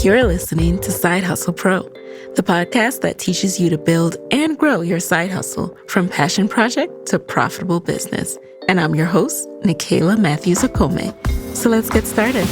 You're listening to Side Hustle Pro, the podcast that teaches you to build and grow your side hustle from passion project to profitable business. And I'm your host, Nicaila Matthews-Okome. So let's get started.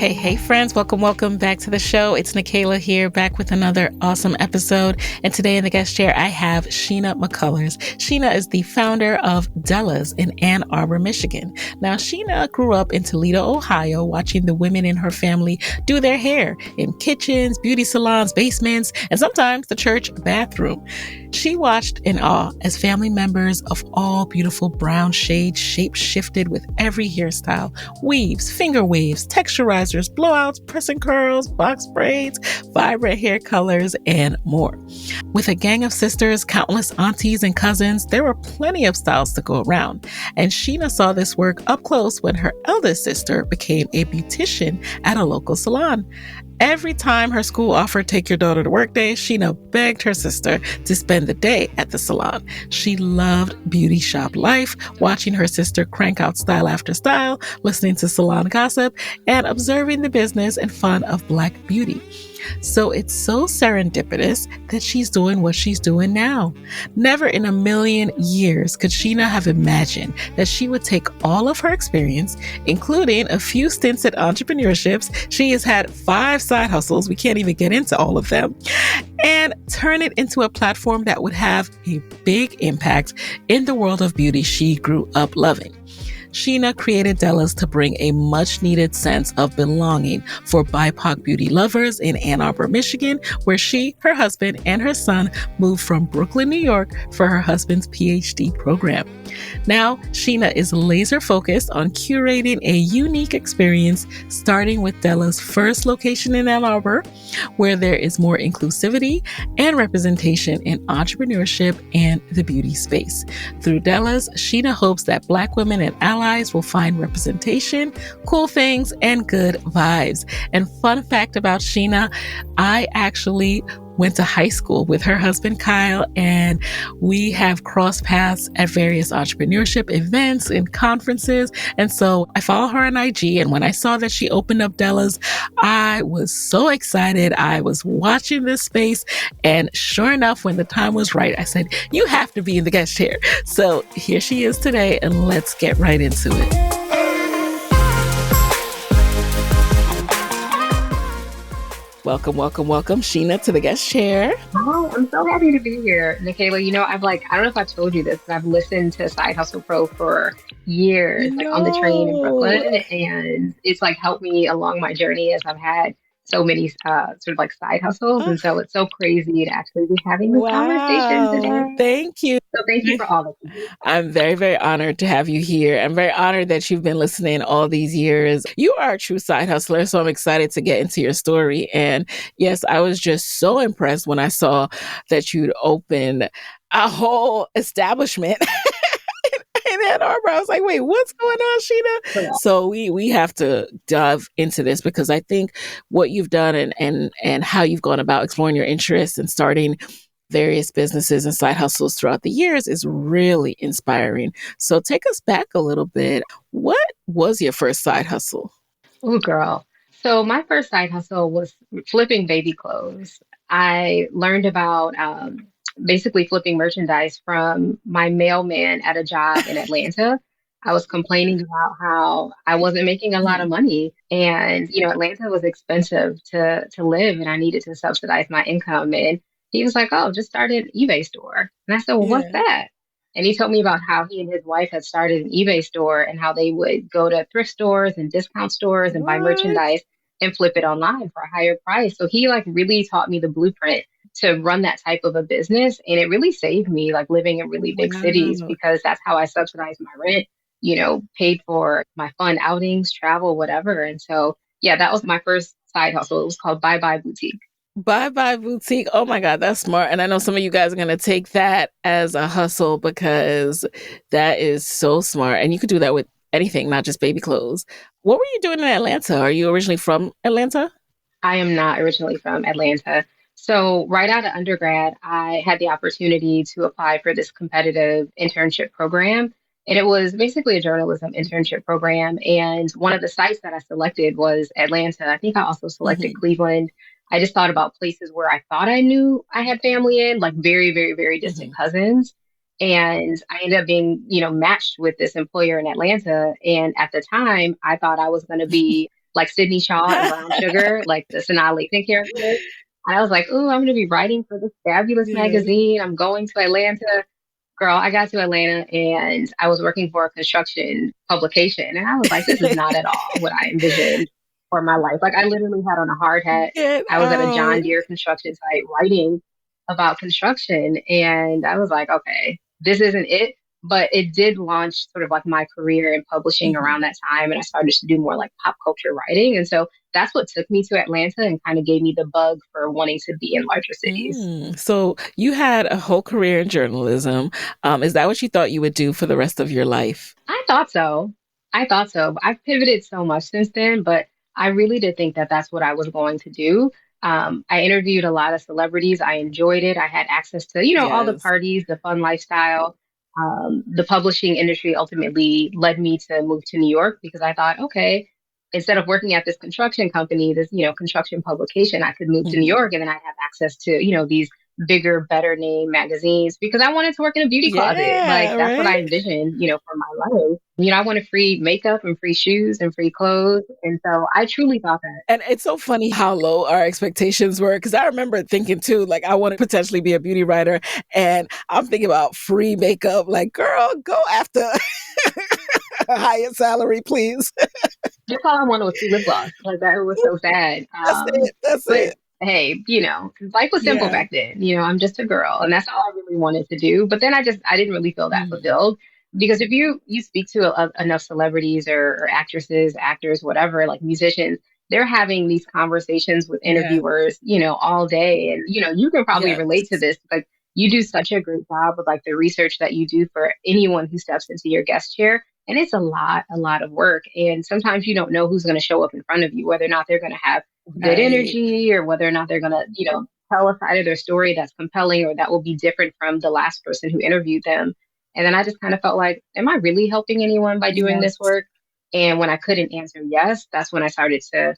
Hey, friends. Welcome back to the show. It's Nicaila here, back with another awesome episode. And today in the guest chair, I have Sheena McCullers. Sheena is the founder of Della's in Ann Arbor, Michigan. Now, Sheena grew up in Toledo, Ohio, watching the women in her family do their hair in kitchens, beauty salons, basements, and sometimes the church bathroom. She watched in awe as family members of all beautiful brown shades shape-shifted with every hairstyle, weaves, finger waves, texturizers, blowouts, pressing curls, box braids, vibrant hair colors, and more. With a gang of sisters, countless aunties and cousins, there were plenty of styles to go around. And Sheena saw this work up close when her eldest sister became a beautician at a local salon. Every time her school offered Take Your Daughter to Work Day, Sheena begged her sister to spend the day at the salon. She loved beauty shop life, watching her sister crank out style after style, listening to salon gossip, and observing the business and fun of Black beauty. So it's so serendipitous that she's doing what she's doing now. Never in a million years could Sheena have imagined that she would take all of her experience, including a few stints at entrepreneurships. She has had 5 side hustles. We can't even get into all of them. And turn it into a platform that would have a big impact in the world of beauty she grew up loving. Sheena created Della's to bring a much-needed sense of belonging for BIPOC beauty lovers in Ann Arbor, Michigan, where she, her husband, and her son moved from Brooklyn, New York for her husband's PhD program. Now, Sheena is laser-focused on curating a unique experience, starting with Della's first location in Ann Arbor, where there is more inclusivity and representation in entrepreneurship and the beauty space. Through Della's, Sheena hopes that Black women and allies will find representation, cool things, and good vibes. And fun fact about Sheena, I actually went to high school with her husband, Kyle, and we have crossed paths at various entrepreneurship events and conferences. And so I follow her on IG, and when I saw that she opened up Della's, I was so excited. I was watching this space, and sure enough, when the time was right, I said, you have to be in the guest chair. So here she is today, and let's get right into it. Welcome, Sheena, to the guest chair. Oh, I'm so happy to be here, Nicaila. I don't know if I told you this, but I've listened to Side Hustle Pro for years, on the train in Brooklyn, and it's helped me along my journey as I've had so many side hustles, and so it's so crazy to actually be having this conversation today. Thank you. So thank you for all of you. I'm very, very honored to have you here. I'm very honored that you've been listening all these years. You are a true side hustler, so I'm excited to get into your story. And yes, I was just so impressed when I saw that you'd opened a whole establishment in Ann Arbor. I was like, wait, what's going on, Sheena? Yeah. So we have to dive into this, because I think what you've done and how you've gone about exploring your interests and starting various businesses and side hustles throughout the years is really inspiring. So take us back a little bit. What was your first side hustle? Oh, girl. So my first side hustle was flipping baby clothes. I learned about basically flipping merchandise from my mailman at a job in Atlanta. I was complaining about how I wasn't making a lot of money, and Atlanta was expensive to live, and I needed to subsidize my income. And he was like, "Oh, just start an eBay store." And I said, "Well, what's that?" And he told me about how he and his wife had started an eBay store and how they would go to thrift stores and discount stores and buy merchandise and flip it online for a higher price. So he really taught me the blueprint to run that type of a business. And it really saved me living in really big cities, because that's how I subsidized my rent, paid for my fun outings, travel, whatever. And so, yeah, that was my first side hustle. It was called Bye Bye Boutique. Bye Bye Boutique. Oh my God, that's smart. And I know some of you guys are going to take that as a hustle, because that is so smart. And you could do that with anything, not just baby clothes. What were you doing in Atlanta? Are you originally from Atlanta? I am not originally from Atlanta. So right out of undergrad, I had the opportunity to apply for this competitive internship program. And it was basically a journalism internship program. And one of the sites that I selected was Atlanta. I think I also selected Hmm. Cleveland. I just thought about places where I thought I knew I had family in, like very, very, very distant Hmm. cousins. And I ended up being, matched with this employer in Atlanta. And at the time, I thought I was going to be like Sydney Shaw and Brown Sugar, like the Sanaa Lathan character. I was like, "Ooh, I'm going to be writing for this fabulous Yeah. magazine. I'm going to Atlanta." Girl, I got to Atlanta and I was working for a construction publication. And I was like, this is not at all what I envisioned for my life. Like, I literally had on a hard hat. Get I was at a out. John Deere construction site writing about construction. And I was like, okay, this isn't it. But it did launch sort of like my career in publishing Mhm. around that time. And I started to do more like pop culture writing. And so that's what took me to Atlanta and kind of gave me the bug for wanting to be in larger cities. So you had a whole career in journalism. Is that what you thought you would do for the rest of your life? I thought so. I thought so. I've pivoted so much since then, but I really did think that that's what I was going to do. I interviewed a lot of celebrities. I enjoyed it. I had access to, all the Yes. parties, the fun lifestyle. The publishing industry ultimately led me to move to New York because I thought, okay, instead of working at this construction company, this, construction publication, I could move to New Mhm. York and then I'd have access to, these bigger, better name magazines because I wanted to work in a beauty closet. Like Yeah, that's what I right? envisioned, for my life. I wanted free makeup and free shoes and free clothes. And so I truly thought that. And it's so funny how low our expectations were because I remember thinking too, like, I want to potentially be a beauty writer. And I'm thinking about free makeup. Like, girl, go after a higher salary, please. Just all I wanted was free lip gloss. Like that was so sad. That's it. That's But it. hey, life was simple Yeah. back then. I'm just a girl, and that's all I really wanted to do. But then I didn't really feel that Mhm. fulfilled because if you speak to enough celebrities or actresses, actors, whatever, like musicians, they're having these conversations with Yeah. interviewers, all day, and you can probably relate to Yes. this. Like you do such a great job with like the research that you do for anyone who steps into your guest chair. And it's a lot of work. And sometimes you don't know who's going to show up in front of you, whether or not they're going to have good Right. energy or whether or not they're going to, tell a side of their story that's compelling or that will be different from the last person who interviewed them. And then I just kind of felt like, am I really helping anyone by doing this Yes. work? And when I couldn't answer yes, that's when I started to,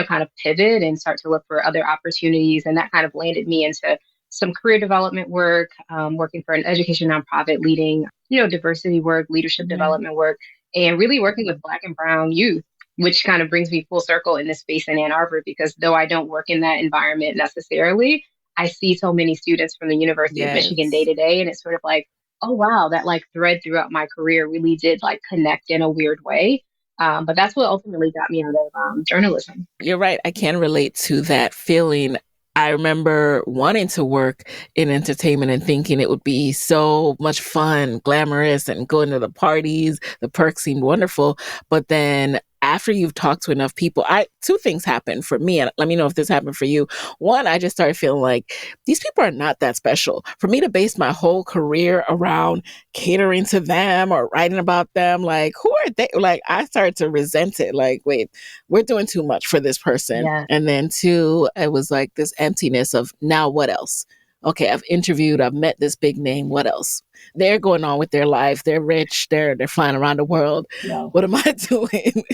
kind of pivot and start to look for other opportunities. And that kind of landed me into some career development work, working for an education nonprofit, leading, diversity work, leadership Yeah. development work, and really working with Black and Brown youth, which kind of brings me full circle in this space in Ann Arbor because though I don't work in that environment necessarily, I see so many students from the University of Michigan day Yes. to day. And it's sort of like, oh, wow, that like thread throughout my career really did like connect in a weird way. But that's what ultimately got me out of journalism. You're right. I can relate to that feeling. I remember wanting to work in entertainment and thinking it would be so much fun, glamorous, and going to the parties. The perks seemed wonderful. But then after you've talked to enough people, two things happened for me. And let me know if this happened for you. One, I just started feeling like these people are not that special. For me to base my whole career around catering to them or writing about them, like, who are they? Like, I started to resent it. Like, wait, we're doing too much for this person. Yeah. And then two, it was like this emptiness of now what else? Okay, I've interviewed, I've met this big name. What else? They're going on with their life. They're rich. They're flying around the world. Yeah. What am I doing?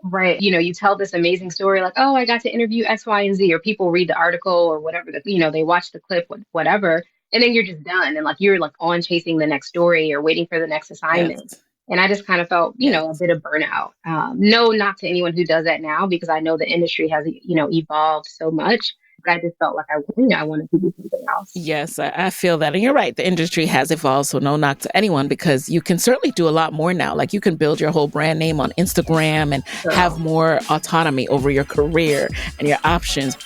Right. You tell this amazing story like, oh, I got to interview X, Y, and Z, or people read the article or whatever, they watch the clip, whatever, and then you're just done. And like you're like on chasing the next story or waiting for the next Yes. assignment. And I just kind of felt, a Yes. bit of burnout. No, not to anyone who does that now, because I know the industry has, evolved so much. But I just felt like I wanted to do something else. Yes, I feel that. And you're right. The industry has evolved. So no knock to anyone because you can certainly do a lot more now. Like you can build your whole brand name on Instagram and have Girl. more autonomy over your career and your options.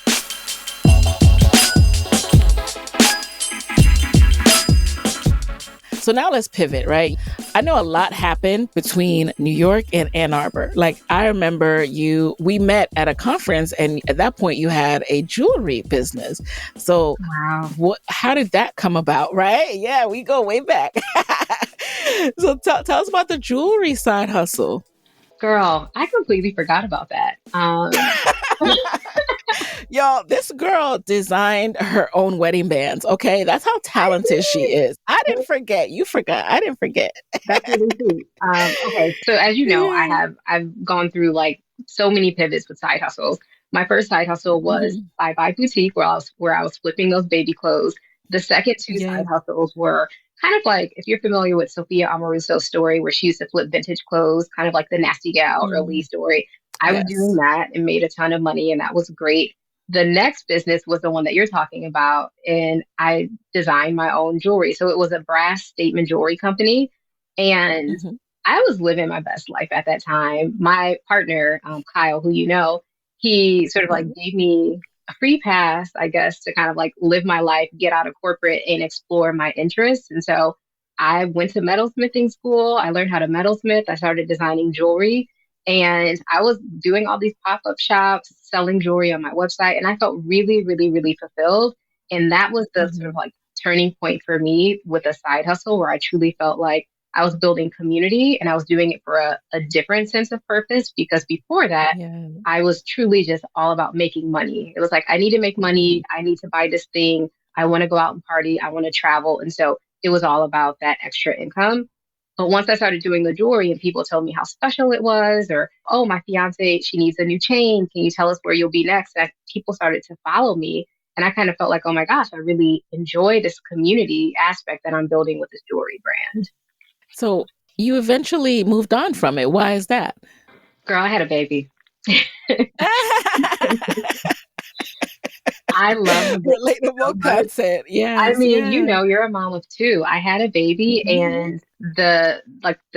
So now let's pivot, right? I know a lot happened between New York and Ann Arbor. Like I remember we met at a conference and at that point you had a jewelry business. So Wow. how did that come about, right? Yeah, we go way back. So tell us about the jewelry side hustle. Girl, I completely forgot about that. Y'all, this girl designed her own wedding bands. Okay. That's how I talented she is. I did. didn't forget. You forgot. I didn't forget. That's really sweet. Okay, so as you know, Yeah. I've gone through like so many pivots with side hustles. My first side hustle was Mhm. Bye Boutique, where I was flipping those baby clothes. The second two Yeah. side hustles were kind of like if you're familiar with Sophia Amoruso's story, where she used to flip vintage clothes, kind of like the Nasty Gal early Mm. story. I was doing Yes. that and made a ton of money, and that was great. The next business was the one that you're talking about, and I designed my own jewelry. So it was a brass statement jewelry company and Mhm. I was living my best life at that time. My partner, Kyle, who you know, he sort of like Mhm. gave me a free pass, I guess, to kind of like live my life, get out of corporate and explore my interests. And so I went to metalsmithing school. I learned how to metalsmith. I started designing jewelry. And I was doing all these pop up shops, selling jewelry on my website. And I felt really, really, really fulfilled. And that was the sort of Mhm. like turning point for me with a side hustle where I truly felt like I was building community and I was doing it for a different sense of purpose because before that, Yeah. I was truly just all about making money. It was like, I need to make money. Mhm. I need to buy this thing. I want to go out and party. I want to travel. And so it was all about that extra income. But once I started doing the jewelry and people told me how special it was, or, oh, my fiance, she needs a new chain. Can you tell us where you'll be next? And people started to follow me. And I kind of felt like, oh my gosh, I really enjoy this community aspect that I'm building with this jewelry brand. So you eventually moved on from it. Why is that? Girl, I had a baby. I love the baby so Relatable much. content. I Yes, mean, you yeah. know, you're a mom of two. I had a baby Mhm. and the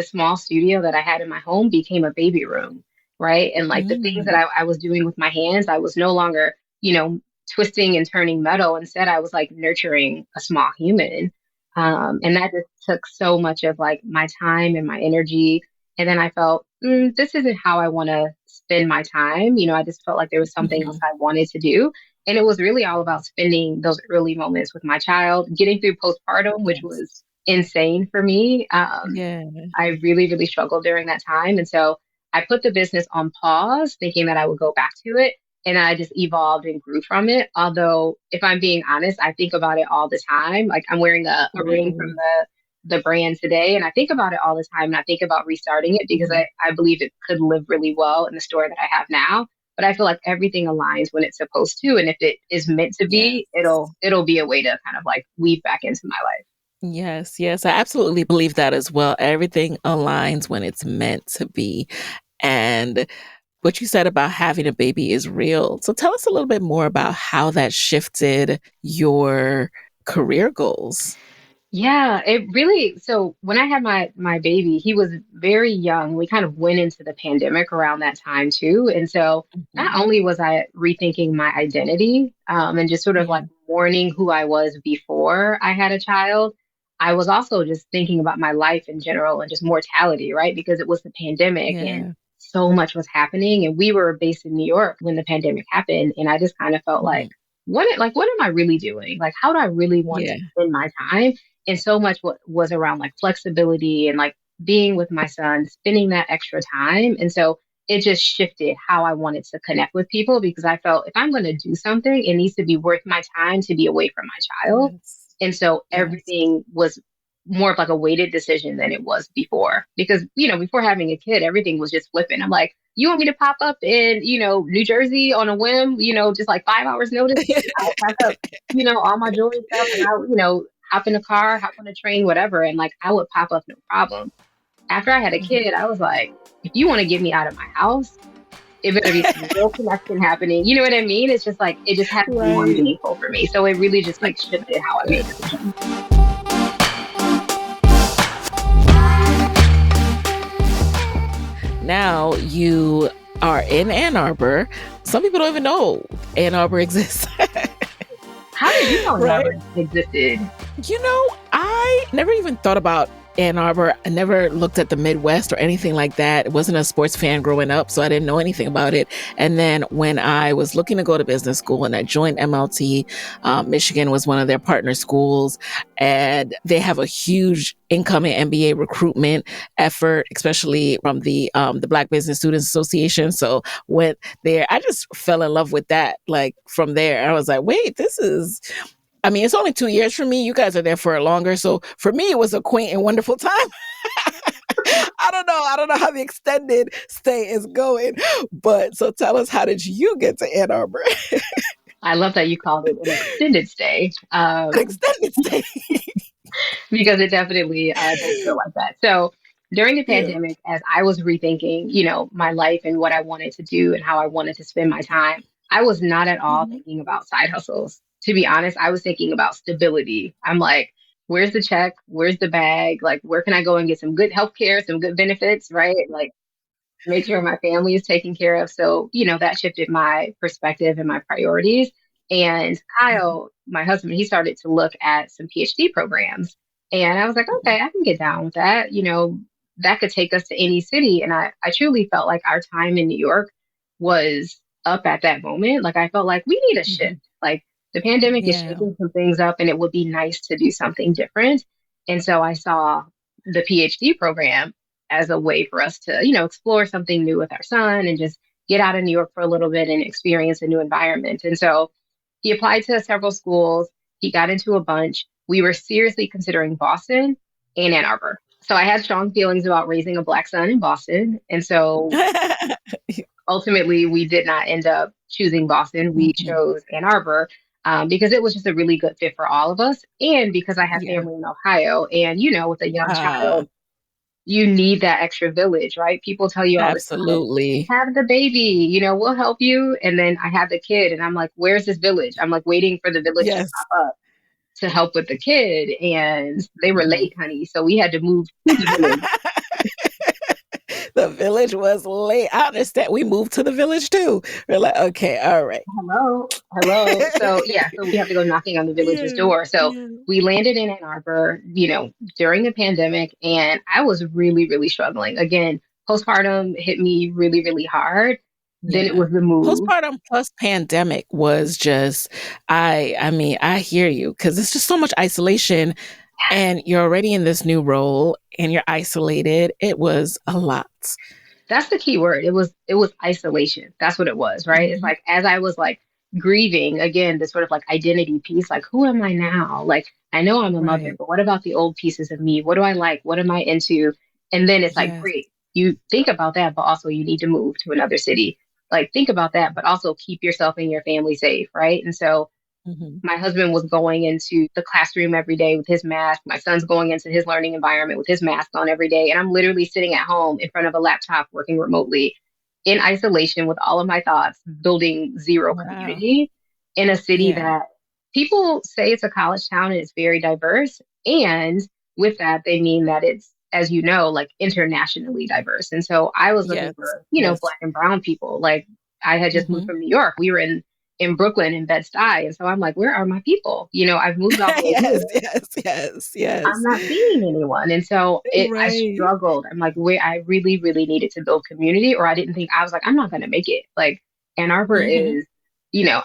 small studio that I had in my home became a baby room, right? And like the things that Mm. I was doing with my hands, I was no longer, twisting and turning metal. Instead, I was like nurturing a small human. And that just took so much of like my time and my energy. And then I felt, this isn't how I want to spend my time. I just felt like there was something else Mhm. I wanted to do. And it was really all about spending those early moments with my child, getting through postpartum, which was Yes. insane for me. Yeah. I really, really struggled during that time. And so I put the business on pause, thinking that I would go back to it. And I just evolved and grew from it. Although, if I'm being honest, I think about it all the time. Like I'm wearing a ring from Right. the brand today, and I think about it all the time. And I think about restarting it because Mhm. I believe it could live really well in the store that I have now. But I feel like everything aligns when it's supposed to, and if it is meant to be, Yes. it'll be a way to kind of like weave back into my life. Yes, yes. I absolutely believe that as well. Everything aligns when it's meant to be. And what you said about having a baby is real. So tell us a little bit more about how that shifted your career goals. Yeah, it really. So when I had my baby, he was very young. We kind of went into the pandemic around that time too, and so not Mhm. only was I rethinking my identity, and just sort of Yeah. like mourning who I was before I had a child, I was also just thinking about my life in general and just mortality, right? Because it was the pandemic and Yeah. so much was happening, and we were based in New York when the pandemic happened, and I just kind of felt like, Mhm. what am I really doing? Like, how do I really want Yeah. to spend my time? And so much what was around like flexibility and like being with my son, spending that extra time. And so it just shifted how I wanted to connect with people because I felt if I'm going to do something, it needs to be worth my time to be away from my child. Yes. And so Yes. everything was more of like a weighted decision than it was before. Because, before having a kid, everything was just flipping. I'm like, you want me to pop up in, New Jersey on a whim, just like 5 hours notice? I'll pack up, all my jewelry stuff and I'll, hop in a car, hop on a train, whatever. And like I would pop up no problem. After I had a Mhm. kid, I was like, if you want to get me out of my house, it better be some real connection happening. You know what I mean? It's just like it just had to be more Right. meaningful for me. So it really just Y- like shifted how I made decisions. Now you are in Ann Arbor. Some people don't even know Ann Arbor exists. How did you know Ann Right? Arbor existed? I never even thought about Ann Arbor. I never looked at the Midwest or anything like that. I wasn't a sports fan growing up, so I didn't know anything about it. And then when I was looking to go to business school and I joined MLT, Michigan was one of their partner schools, and they have a huge incoming MBA recruitment effort, especially from the Black Business Students Association. So went there. I just fell in love with that. Like from there, I was like, wait, this is, I mean, it's only 2 years for me. You guys are there for longer. So for me, it was a quaint and wonderful time. I don't know. I don't know how the extended stay is going. But so tell us, how did you get to Ann Arbor? I love that you called it an extended stay. Extended stay. Because it definitely does feel like that. So during the Yeah. pandemic, as I was rethinking, my life and what I wanted to do and how I wanted to spend my time, I was not at all Mhm. thinking about side hustles. To be honest, I was thinking about stability. I'm like, where's the check? Where's the bag? Like, where can I go and get some good healthcare, some good benefits, right? Like, make sure my family is taken care of. So, that shifted my perspective and my priorities. And Mhm. Kyle, my husband, he started to look at some PhD programs. And I was like, Mhm. okay, I can get down with that. That could take us to any city. And I truly felt like our time in New York was up at that moment. Like, I felt like we need a shift. Mhm. Like, the pandemic is Yeah. shaking some things up, and it would be nice to do something different. And so I saw the PhD program as a way for us to, explore something new with our son and just get out of New York for a little bit and experience a new environment. And so he applied to several schools. He got into a bunch. We were seriously considering Boston and Ann Arbor. So I had strong feelings about raising a Black son in Boston. And so ultimately, we did not end up choosing Boston. We Mhm. chose Ann Arbor. Because it was just a really good fit for all of us. And because I have Yeah. family in Ohio. And, with a young Ah, child, you need that extra village, right? People tell you all the time, absolutely. have the baby, we'll help you. And then I have the kid, and I'm like, where's this village? I'm like waiting for the village to Yes. pop up to help with the kid. And they were Mhm. late, honey. So we had to move to the village. The village was late. I understand. We moved to the village too. We're like, okay, all right. Hello, hello. So yeah, so we have to go knocking on the village's Yeah, door. So yeah, we landed in Ann Arbor, during the pandemic, and I was really, really struggling. Again, postpartum hit me really, really hard. Then it yeah. was the move. Postpartum plus pandemic was just, I mean, I hear you because it's just so much isolation and you're already in this new role and you're isolated. It was a lot. That's the key word. It was isolation. That's what it was, right? It's Mhm. like as I was like grieving again, this sort of like identity piece, like who am I now? Like I know I'm a mother, Right. but what about the old pieces of me? What do I like? What am I into? And then it's like, Yes. great, you think about that, but also you need to move to another city. Like think about that, but also keep yourself and your family safe, right? And so Mhm. my husband was going into the classroom every day with his mask. My son's going into his learning environment with his mask on every day. And I'm literally sitting at home in front of a laptop working remotely in isolation with all of my thoughts, building zero Wow. community in a city Yeah. that people say it's a college town and it's very diverse. And with that, they mean that it's, as you know, like internationally diverse. And so I was looking Yes. for, Yes. Black and brown people. Like I had just moved Mhm. from New York. We were in Brooklyn in Bed-Stuy. And so I'm like, where are my people? I've moved all the way here. Yes, yes, yes, I'm yes. not seeing anyone. And so I Right. struggled. I'm like, wait, I really, really needed to build community, or I didn't think I was like, I'm not gonna make it. Like Ann Arbor Mhm. is,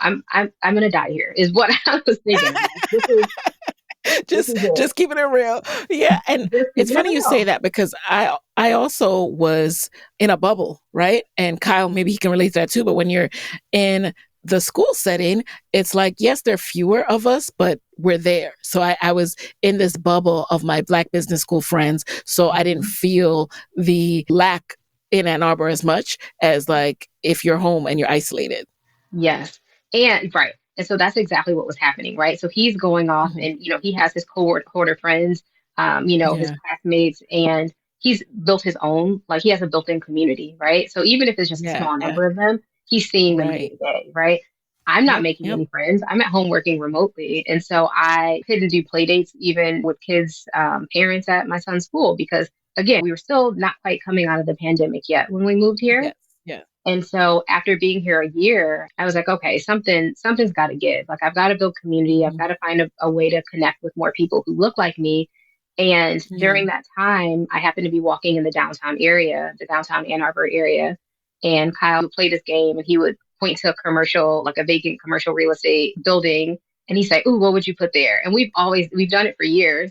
I'm gonna die here, is what I was thinking. I'm like, this Just is it. just keeping it real. Yeah, and Just it's keeping it funny you say real. that because I also was in a bubble, right? And Kyle, maybe he can relate to that too, but when you're in the school setting, it's like, yes, there are fewer of us, but we're there. So I was in this bubble of my Black business school friends. So I didn't Mhm. feel the lack in Ann Arbor as much as like if you're home and you're isolated. Yes. And right. And so that's exactly what was happening, right? So he's going off Mhm. and, he has his cohort of friends, his Yeah, classmates, and he's built his own, like he has a built-in community, right? So even if it's just a yeah, small yeah. number of them, he's seeing them day Right. to day, right? I'm not Yep, making yep. any friends. I'm at home working remotely. And so I couldn't do play dates even with kids' parents at my son's school because, again, we were still not quite coming out of the pandemic yet when we moved here. Yes, yeah. And so after being here a year, I was like, okay, something's got to give. Like I've got to build community. I've Mhm. got to find a way to connect with more people who look like me. And during Mm. that time, I happened to be walking in the downtown area, the downtown Ann Arbor area. And Kyle would play this game and he would point to a commercial, like a vacant commercial real estate building. And he'd say, "Ooh, what would you put there?" And we've done it for years.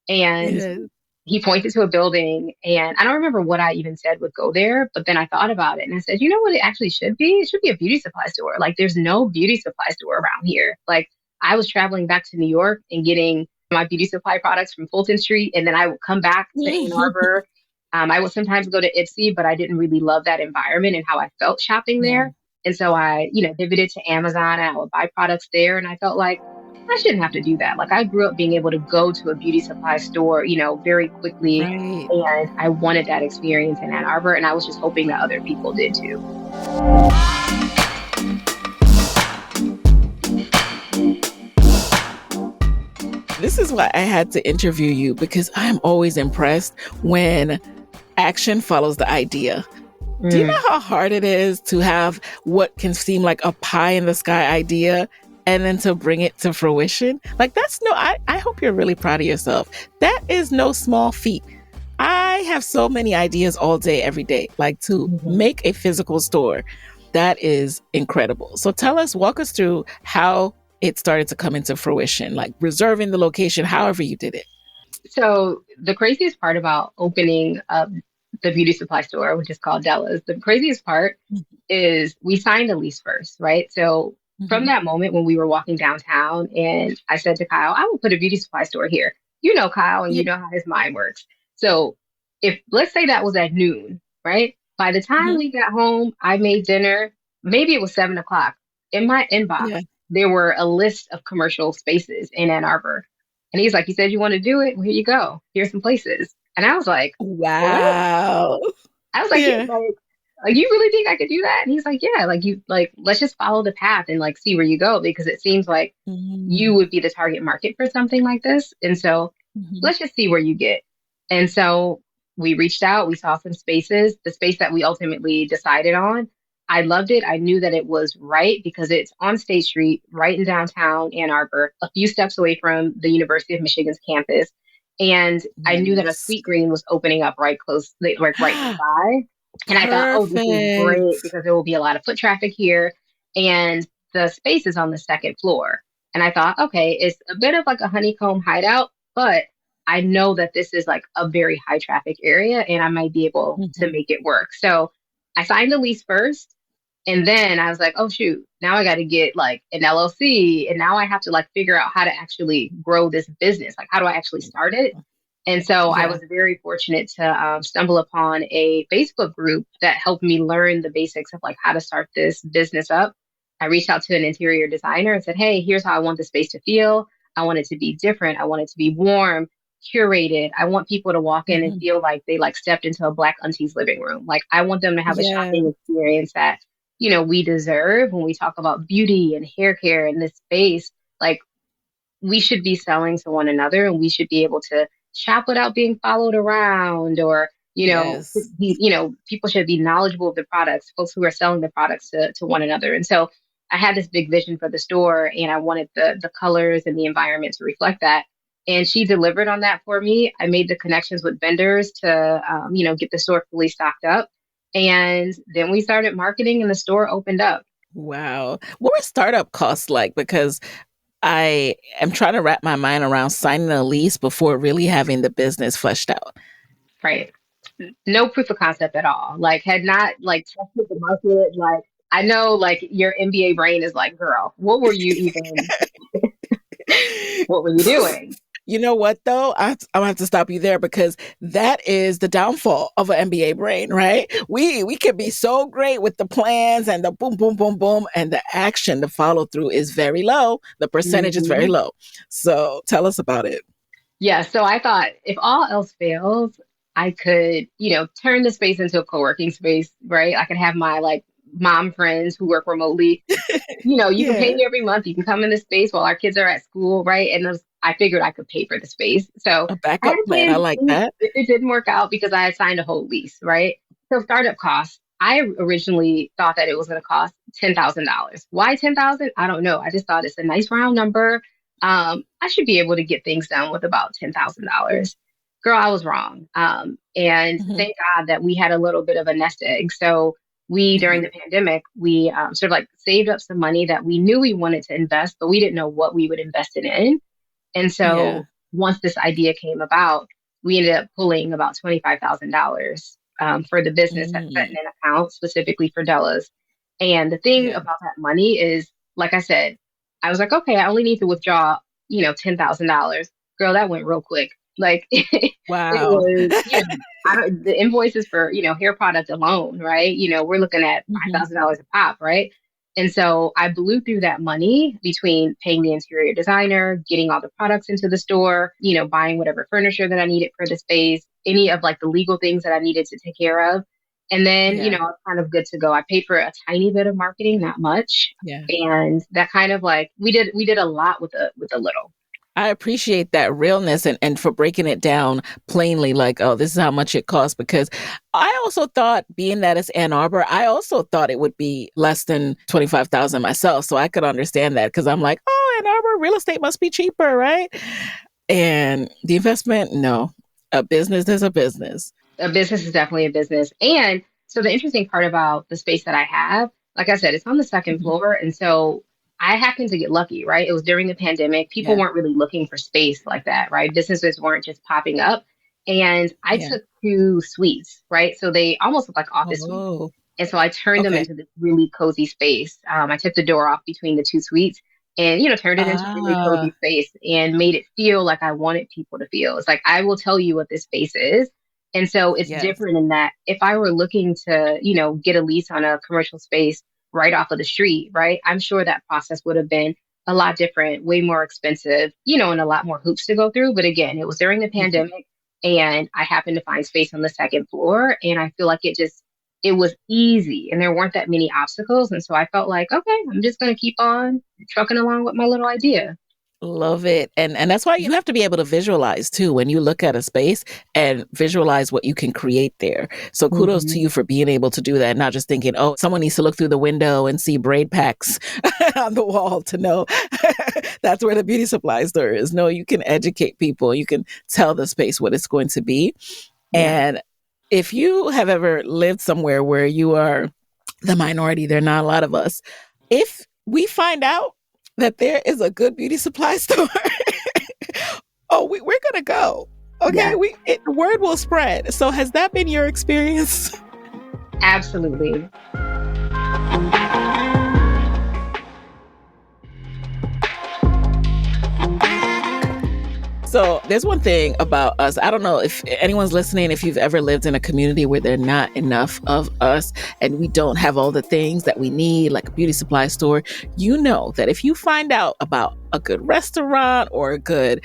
And Yes. he pointed to a building and I don't remember what I even said would go there, but then I thought about it and I said, you know what it actually should be? It should be a beauty supply store. Like there's no beauty supply store around here. Like I was traveling back to New York and getting my beauty supply products from Fulton Street and then I would come back to Ann Arbor. I would sometimes go to Ipsy, but I didn't really love that environment and how I felt shopping Yeah. there. And so I, pivoted to Amazon and I would buy products there. And I felt like I shouldn't have to do that. Like I grew up being able to go to a beauty supply store, very quickly. Right. And I wanted that experience in Ann Arbor. And I was just hoping that other people did too. This is why I had to interview you because I'm always impressed when action follows the idea. Do you Mm. know how hard it is to have what can seem like a pie in the sky idea and then to bring it to fruition? Like, I hope you're really proud of yourself. That is no small feat. I have so many ideas all day, every day, like to Mhm. make a physical store. That is incredible. So walk us through how it started to come into fruition, like reserving the location, however you did it. So the craziest part about opening up the beauty supply store, which is called Della's, the craziest part is we signed a lease first, right? So from Mm-hmm. that moment when we were walking downtown and I said to Kyle, I will put a beauty supply store here. You know Kyle and Yeah. you know how his mind works. So if let's say that was at noon, right? By the time Mm-hmm. we got home, I made dinner. Maybe it was 7 o'clock. In my inbox, Yeah. there were a list of commercial spaces in Ann Arbor. And he's like, "You said you want to do it? Well, here you go. Here's some places." And I was like, "What?" Wow. I was like, "Yeah, Yeah. like you really think I could do that?" And he's like, "Yeah, like you like let's just follow the path and like see where you go because it seems like you Mm-hmm. would be the target market for something like this. And so Mm-hmm. let's just see where you get." And so we reached out, we saw some spaces, the space that we ultimately decided on. I loved it. I knew that it was right because it's on State Street, right in downtown Ann Arbor, a few steps away from the University of Michigan's campus. And I knew that a Yes. Sweet Green was opening up right close, like right nearby. And I thought, oh, this is great Perfect. because there will be a lot of foot traffic here. And the space is on the second floor. And I thought, okay, it's a bit of like a honeycomb hideout, but I know that this is like a very high traffic area and I might be able to Mm-hmm. make it work. So I signed the lease first. And then I was like, oh, shoot, now I got to get like an LLC. And now I have to like figure out how to actually grow this business. Like, how do I actually start it? And so I Yeah. was very fortunate to stumble upon a Facebook group that helped me learn the basics of like how to start this business up. I reached out to an interior designer and said, "Hey, here's how I want the space to feel. I want it to be different. I want it to be warm, curated. I want people to walk in and Mm-hmm. feel like they like stepped into a Black auntie's living room. Like I want them to have a Yeah. shopping experience that, we deserve when we talk about beauty and hair care in this space. Like we should be selling to one another and we should be able to shop without being followed around or Yes. people should be knowledgeable of the products, folks who are selling the products to one another. And so I had this big vision for the store and I wanted the colors and the environment to reflect that. And she delivered on that for me. I made the connections with vendors to get the store fully stocked up, and then we started marketing and the store opened up. Wow. What were startup costs like? Because I am trying to wrap my mind around signing a lease before really having the business fleshed out. Right. No proof of concept at all. Like had not like tested the market. Like I know like your MBA brain is like, girl, what were you doing? You know what though? I'm gonna have to stop you there because that is the downfall of an MBA brain, right? We can be so great with the plans and the boom, boom, boom, boom, and the action, the follow through is very low. The percentage is very Mhm. low. So tell us about it. Yeah. So I thought if all else fails, I could, turn the space into a co-working space, right? I could have my like mom friends who work remotely. You can pay Yeah, me every month. You can come in the space while our kids are at school, right? And I figured I could pay for the space. So a I had backup a plan. I plan. like that. It didn't work out because I had signed a whole lease, right? So startup costs. I originally thought that it was going to cost $10,000. Why 10,000? I don't know. I just thought it's a nice round number. I should be able to get things done with about $10,000. Girl, I was wrong. And Hmm. thank God that we had a little bit of a nest egg. So we, during Hmm. the pandemic, we sort of like saved up some money that we knew we wanted to invest, but we didn't know what we would invest it in. And Yeah. so once this idea came about, we ended up pulling about $25,000 for the business that's set in Mm. an account specifically for Della's. And the thing Yeah. about that money is, like I said, I was like, okay, I only need to withdraw, $10,000. Girl, that went real quick. Like it Wow. was, the invoices for, hair product alone, right? We're looking at Hmm. $5,000 a pop, right? And so I blew through that money between paying the interior designer, getting all the products into the store, buying whatever furniture that I needed for the space, any of like the legal things that I needed to take care of. And then, Yeah. I was kind of good to go. I paid for a tiny bit of marketing, not much. Yeah. And that kind of like we did a lot with a little. I appreciate that realness and for breaking it down plainly, like, oh, this is how much it costs. Because I also thought, being that it's Ann Arbor, I also thought it would be less than 25,000 myself. So I could understand that because I'm like, oh, Ann Arbor real estate must be cheaper, right? And the investment, no, a business is a business. A business is definitely a business. And so the interesting part about the space that I have, like I said, it's on the second Hmm. floor. And so I happened to get lucky, right? It was during the pandemic. People Yeah. weren't really looking for space like that, right? Businesses weren't just popping up. And I Yeah. took two suites, right? So they almost look like office suites. Oh, And so I turned them okay. into this really cozy space. I took the door off between the two suites and, turned it into a really cozy Ah, space and made it feel like I wanted people to feel. It's like, I will tell you what this space is. And so it's yes. different in that if I were looking to, get a lease on a commercial space right off of the street, right? I'm sure that process would have been a lot different, way more expensive, and a lot more hoops to go through. But again, it was during the Mhm. pandemic and I happened to find space on the second floor. And I feel like it was easy and there weren't that many obstacles. And so I felt like, okay, I'm just going to keep on trucking along with my little idea. Love it. And that's why you have to be able to visualize too when you look at a space and visualize what you can create there. So kudos to Hmm. you for being able to do that, not just thinking, oh, someone needs to look through the window and see braid packs on the wall to know that's where the beauty supply store is. No, you can educate people. You can tell the space what it's going to be. Yeah. And if you have ever lived somewhere where you are the minority, there are not a lot of us. If we find out that there is a good beauty supply store, oh, we're going to go. Okay, Yeah. word will spread. So has that been your experience? Absolutely. So there's one thing about us. I don't know if anyone's listening, if you've ever lived in a community where there are not enough of us and we don't have all the things that we need, like a beauty supply store, you know that if you find out about a good restaurant or a good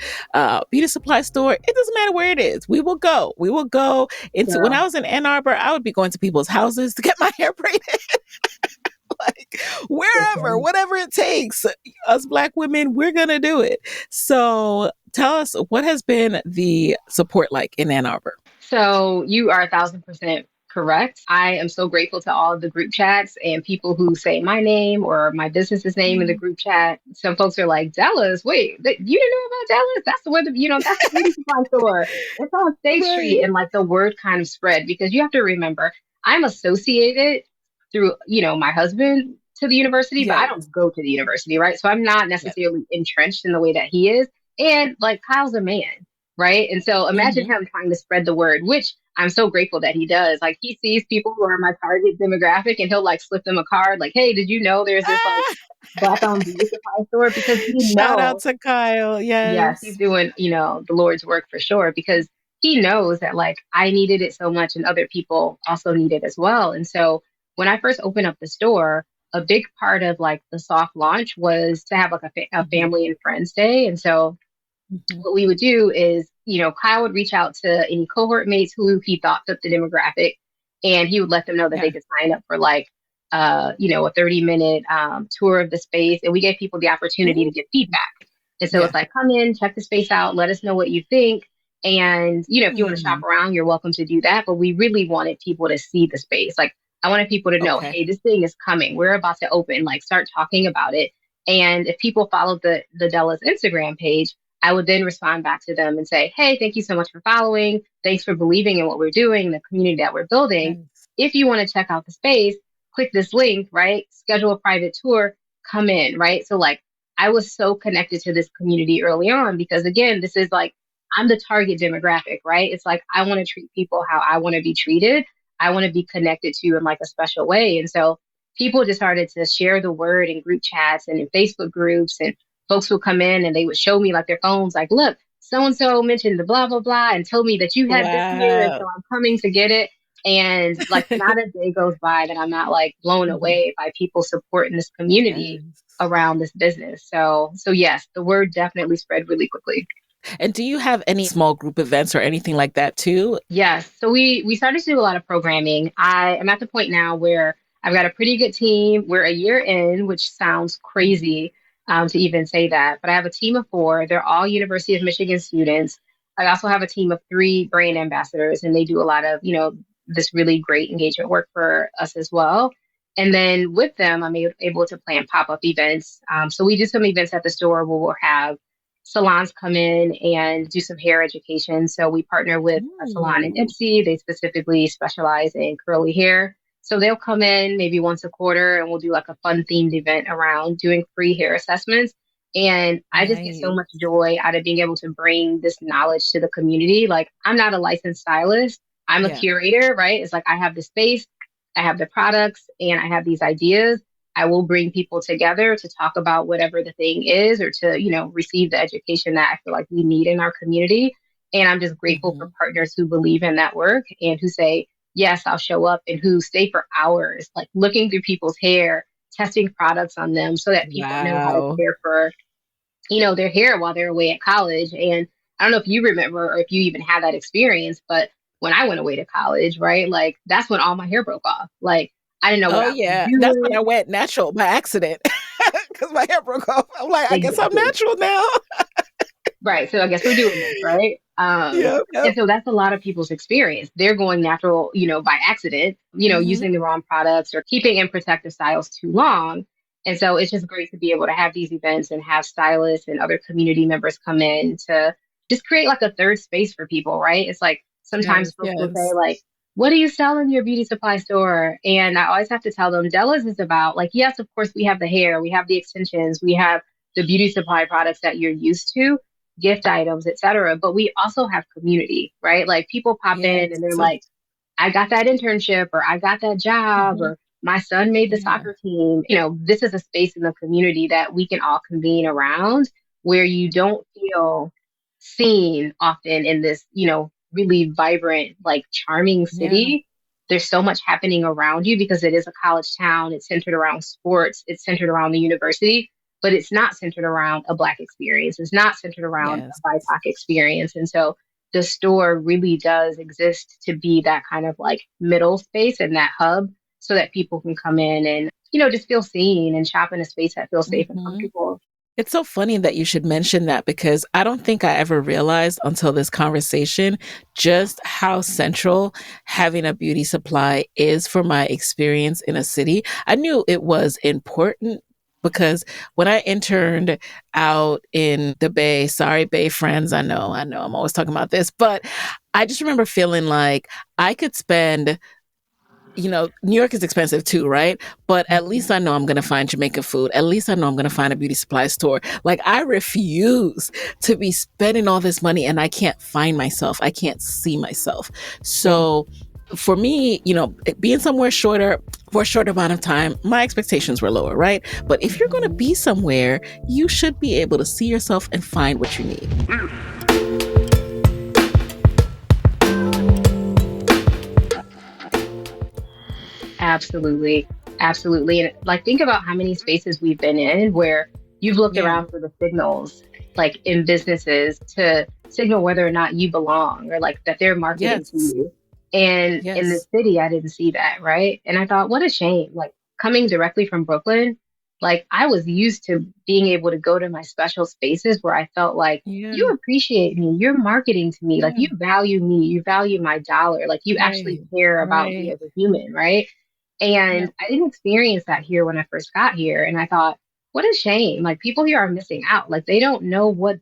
beauty supply store, it doesn't matter where it is. We will go. We will go into, when I Girl. was in Ann Arbor, I would be going to people's houses to get my hair braided. Like wherever, Listen. whatever it takes, us Black women, we're going to do it. So tell us, what has been the support like in Ann Arbor? So you are 1,000% correct. I am so grateful to all of the group chats and people who say my name or my business's name in the Mm. group chat. Some folks are like, Della's, wait, you didn't know about Della's? That's the where that's the beauty supply store. It's on State Street. Right. And like the word kind of spread because you have to remember, I'm associated through, my husband to the university, but I Yes. don't go to the university, right? So I'm not Yes. necessarily entrenched in the way that he is. And like Kyle's a man, right? And so imagine Hmm. him trying to spread the word, which I'm so grateful that he does. Like he sees people who are my target demographic and he'll like slip them a card like, hey, did you know there's this like Ah, black owned beauty supply store? Because he shout out knows, to Kyle. yes, he's Yes. doing, the Lord's work for sure because he knows that like I needed it so much and other people also need it as well. And so when I first opened up the store, a big part of like the soft launch was to have like a Hmm. family and friends day. And so Hmm. what we would do is, Kyle would reach out to any cohort mates who he thought fit the demographic, and he would let them know that they Yeah. could sign up for like, a 30-minute tour of the space, and we gave people the opportunity to Ooh. give feedback. And so Yeah. it's like, come in, check the space out, let us know what you think. And, if you want to shop Mm. around, you're welcome to do that. But we really wanted people to see the space. Like, I wanted people to know, Okay. hey, this thing is coming. We're about to open. Like, start talking about it. And if people followed the Della's Instagram page, I would then respond back to them and say, hey, thank you so much for following. Thanks for believing in what we're doing, the community that we're building. Yes. If you want to check out the space, click this link, right? Schedule a private tour, come in, right? So like I was so connected to this community early on because again, this is like I'm the target demographic, right? It's like I want to treat people how I want to be treated. I want to be connected to in like a special way. And so people just started to share the word in group chats and in Facebook groups, and folks would come in and they would show me like their phones, like, look, so and so mentioned the blah blah blah and told me that you had this here, and so Wow. I'm coming to get it. And like not a day goes by that I'm not like blown Mhm. away by people supporting this community Yes. around this business. So yes, the word definitely spread really quickly. And do you have any small group events or anything like that too? Yes. So we started to do a lot of programming. I am at the point now where I've got a pretty good team. We're a year in, which sounds Mhm. crazy to even say that, but I have a team of four. They're all University of Michigan students. I also have a team of three brand ambassadors, and they do a lot of, this really great engagement work for us as well. And then with them, able to plan pop-up events. So we do some events at the store where we'll have salons come in and do some hair education. So we partner with a salon in Ooh. Ipsy. They specifically specialize in curly hair. So they'll come in maybe once a quarter and we'll do like a fun themed event around doing free hair assessments. And I just get so Nice. much joy out of being able to bring this knowledge to the community. Like, I'm not a licensed stylist, I'm a Yeah. curator, right? It's like I have the space, I have the products, and I have these ideas. I will bring people together to talk about whatever the thing is or to, receive the education that I feel like we need in our community. And I'm just grateful for Mhm. partners who believe in that work and who say, yes, I'll show up, and who stay for hours, like looking through people's hair, testing products on them so that people know how to Wow. care for, their hair while they're away at college. And I don't know if you remember or if you even had that experience, but when I went away to college, right, like that's when all my hair broke off. Like I didn't know what Oh, I was yeah. That's when I doing. went natural by accident because my hair broke off. I'm like, "I guess I'm Exactly. natural now." Right. So I guess we're doing this, right? Yep, And yep. so that's a lot of people's experience. They're going natural, by accident, Mhm. using the wrong products or keeping in protective styles too long. And so it's just great to be able to have these events and have stylists and other community members come in to just create like a third space for people, right? It's like sometimes Yes, folks will say, yes. like, what do you sell in your beauty supply store? And I always have to tell them, Della's is about, like, yes, of course, we have the hair, we have the extensions, we have the beauty supply products that you're used to, gift items, etc. But we also have community, right? Like people pop in Yes. and they're like, I got that internship or I got that job Mhm. or my son made the Yeah. soccer team. This is a space in the community that we can all convene around where you don't feel seen often in this, really vibrant, like charming Yeah. city. There's so much happening around you because it is a college town. It's centered around sports. It's centered around the university, but it's not centered around a Black experience. It's not centered around Yes. a BIPOC experience. And so the store really does exist to be that kind of like middle space and that hub so that people can come in and, just feel seen and shop in a space that feels safe and Mhm. comfortable. It's so funny that you should mention that because I don't think I ever realized until this conversation just how central having a beauty supply is for my experience in a city. I knew it was important because when I interned out in the Bay, sorry, Bay friends, I know, I'm always talking about this, but I just remember feeling like I could spend, New York is expensive too, right? But at least I know I'm going to find Jamaican food. At least I know I'm going to find a beauty supply store. Like, I refuse to be spending all this money and I can't find myself. I can't see myself. Yeah. So, for me, being somewhere shorter for a short amount of time, my expectations were lower, right? But if you're going to Mhm. be somewhere, you should be able to see yourself and find what you need. Absolutely. Absolutely. And like, think about how many spaces we've been in where you've looked Yeah. around for the signals, like in businesses to signal whether or not you belong or like that they're marketing to Yes. you. And in the Yes. city, I didn't see that. Right. And I thought, what a shame. Like, coming directly from Brooklyn, like I was used to being able to go to my special spaces where I felt like, you Yeah. appreciate me, you're marketing to me, like Yeah. you value me, you value my dollar, like you actually Right. care about me Right. as a human, right? Yeah. And I didn't experience that here when I first got here. And I thought, what a shame. Like people here are missing out. Like they don't know what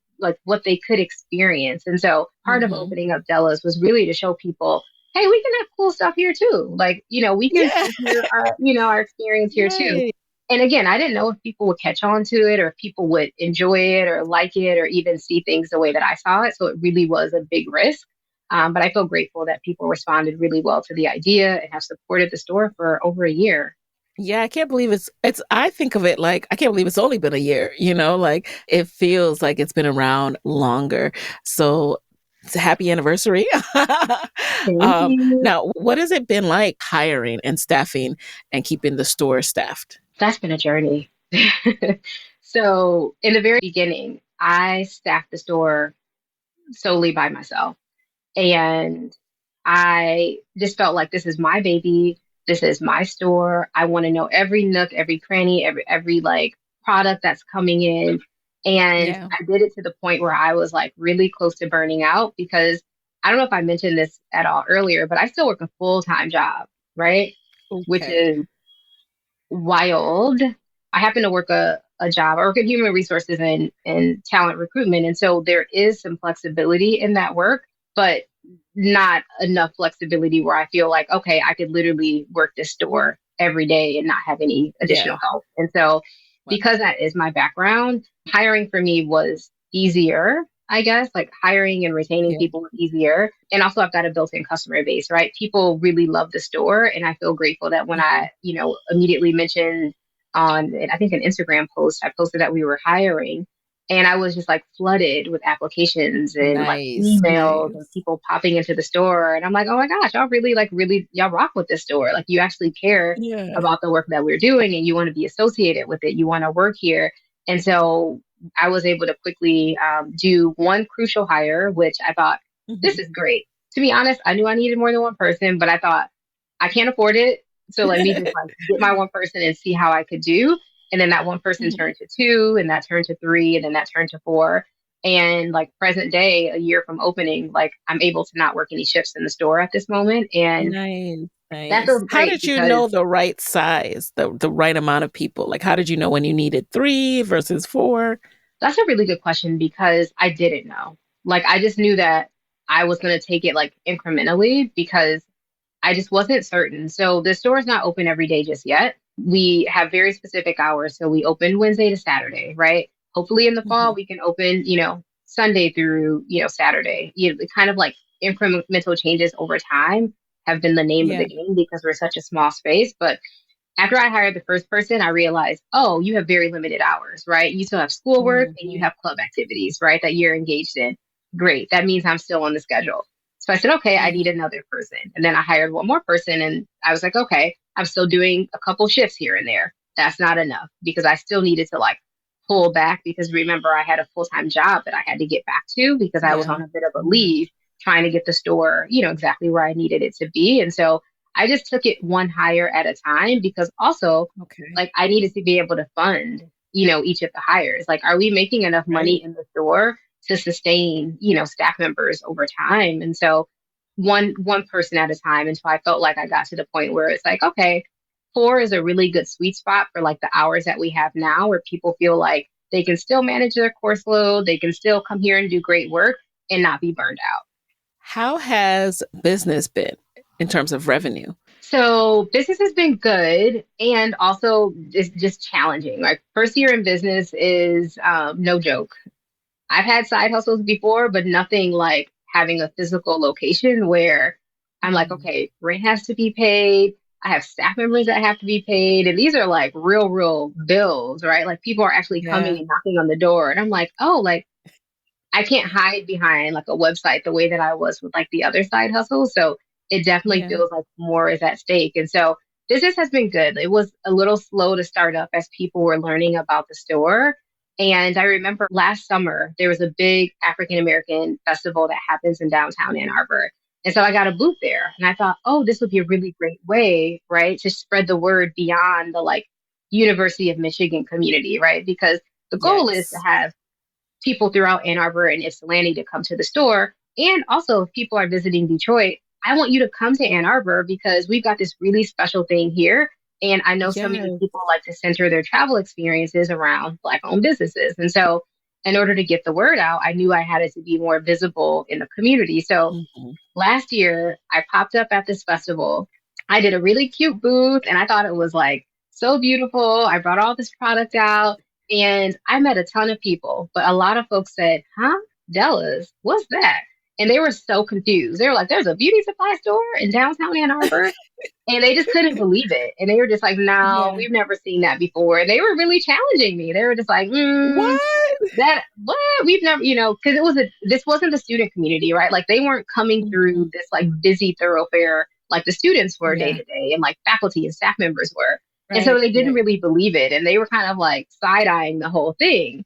they could experience. And so part of Hmm. opening up Della's was really to show people, hey, we can have cool stuff here too. Like, we can Yeah. still hear our experience here too. Right. And again, I didn't know if people would catch on to it or if people would enjoy it or like it or even see things the way that I saw it. So it really was a big risk. But I feel grateful that people responded really well to the idea and have supported the store for over a year. Yeah, I can't believe it's I think of it like I can't believe it's only been a year, like it feels like it's been around longer. So it's a happy anniversary. Thank you. Now, what has it been like hiring and staffing and keeping the store staffed? That's been a journey. So in the very beginning, I staffed the store solely by myself. And I just felt like this is my baby. This is my store. I want to know every nook, every cranny, every like product that's coming in. And Yeah. I did it to the point where I was like really close to burning out because I don't know if I mentioned this at all earlier, but I still work a full-time job, right? Which Okay. is wild. I happen to work a job. I work in human resources and talent recruitment. And so there is some flexibility in that work, but not enough flexibility where I feel like, okay, I could literally work this store every day and not have any Yeah. additional help. And so Wow. because that is my background, hiring for me was easier. I guess like hiring and retaining Yeah. people was easier. And also I've got a built-in customer base, right? People really love the store. And I feel grateful that when Mhm. I, immediately mentioned on, I think an Instagram post, I posted that we were hiring. And I was just like flooded with applications and like Nice. emails and Nice. people popping into the store. And I'm like, oh my gosh, y'all really y'all rock with this store. Like you actually care Yeah. about the work that we're doing and you want to be associated with it. You want to work here. And so I was able to quickly do one crucial hire, which I thought, this Mhm. is great. To be honest, I knew I needed more than one person, but I thought I can't afford it. So let me just like get my one person and see how I could do. And then that one person Mhm. turned to two, and that turned to three, and then that turned to four. And like present day, a year from opening, like I'm able to not work any shifts in the store at this moment. And Nice. that Nice. feels How great did you because know the right size, the right amount of people? Like how did you know when you needed 3 versus 4? that's a really good question because I didn't know. Like I just knew that I was going to take it like incrementally because I just wasn't certain. So the store is not open every day just yet. We have very specific hours. So we open Wednesday to Saturday, right? Hopefully in the fall Mhm. we can open, Sunday through, Saturday. Kind of like incremental changes over time have been the name of Yeah. the game because we're such a small space. But after I hired the first person, I realized, oh, you have very limited hours, right? You still have schoolwork and you Mhm. have club activities, right? That you're engaged in. Great. That means I'm still on the schedule. So I said, okay, I need Mhm. another person. And then I hired one more person and I was like, okay, I'm still doing a couple shifts here and there. That's not enough because I still needed to like pull back because remember, I had a full time job that I had to get back to because I was Yeah. on a bit of a Yeah. leave trying to get the store, exactly where I needed it to be. And so I just took it one hire at a time because also Okay. like I needed to be able to fund, each of the hires. Like, are we making enough money Right. in the store to sustain, staff members over time? And so one person at a time until I felt like I got to the point where it's like, okay, four is a really good sweet spot for like the hours that we have now where people feel like they can still manage their course load, they can still come here and do great work and not be burned out. How has business been in terms of revenue? So business has been good and also it's just challenging. Like first year in business is no joke. I've had side hustles before, but nothing like having a physical location where I'm like, Mhm. okay, rent has to be paid. I have staff members that have to be paid. And these are like real bills, right? Like people are actually coming Yeah. and knocking on the door. And I'm like, oh, like I can't hide behind like a website the way that I was with like the other side hustles. So it definitely Yeah. feels like more is at stake. And so business has been good. It was a little slow to start up as people were learning about the store. And I remember last summer, there was a big African American festival that happens in downtown Ann Arbor. And so I got a booth there and I thought, oh, this would be a really great way, right, to spread the word beyond the like University of Michigan community, right? Because the goal is to Yes. have people throughout Ann Arbor and Ypsilanti to come to the store. And also, if people are visiting Detroit, I want you to come to Ann Arbor because we've got this really special thing here And I know so many Yes. people like to center their travel experiences around Black-owned businesses. And so, in order to get the word out, I knew I had to be more visible in the community. So, Hmm. last year, I popped up at this festival. I did a really cute booth and I thought it was like so beautiful. I brought all this product out and I met a ton of people, but a lot of folks said, huh? Della's? What's that? And they were so confused. They were like, there's a beauty supply store in downtown Ann Arbor. And they just couldn't believe it. And they were just like, no, Yeah. we've never seen that before. And they were really challenging me. They were just like, What? that what we've never, because this wasn't the student community, right? Like they weren't coming Hmm. through this like busy thoroughfare like the students were day Yeah. to day and like faculty and staff members were. And so Right. they didn't Right. really believe it. And they were kind of like side-eyeing the whole thing.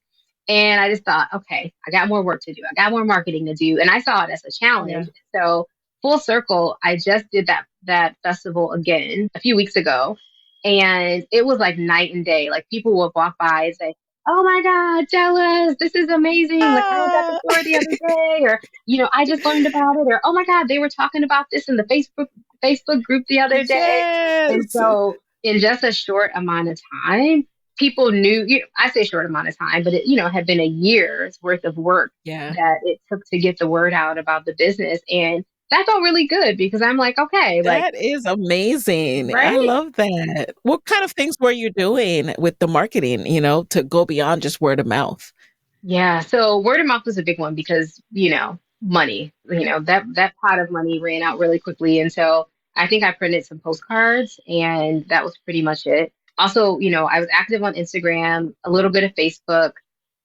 And I just thought, okay, I got more work to do. I got more marketing to do. And I saw it as a Yeah. challenge. So full circle, I just did that festival again a few weeks ago. And it was like night and day. Like people would walk by and say, oh my God, Dallas, this is amazing. Like I was at the Ah, store the other day, or I just learned about it, or oh my God, they were talking about this in the Facebook group the other day. And yes. so in just a short amount of time, people knew, I say short amount of time, but it, had been a year's worth of work Yeah. that it took to get the word out about the business. And that felt really good because I'm like, okay, like, That is amazing. I right? love that. What kind of things were you doing with the marketing, to go beyond just word of mouth? Yeah. So word of mouth was a big one because, money, that pot of money ran out really quickly. And so I think I printed some postcards and that was pretty much it. Also, I was active on Instagram, a little bit of Facebook,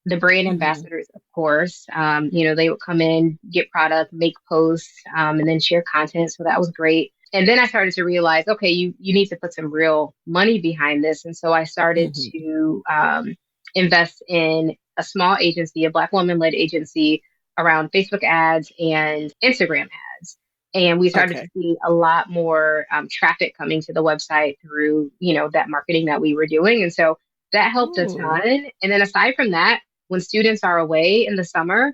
the brand Mhm. ambassadors, of course. They would come in, get product, make posts, and then share content. So that was great. And then I started to realize, okay, you need to put some real money behind this. And so I started Mhm. to invest in a small agency, a Black woman led agency around Facebook ads and Instagram ads. And we started to Okay. see a lot more traffic coming to the website through, that marketing that we were doing. And so that helped a Ooh, ton. And then aside from that, when students are away in the summer,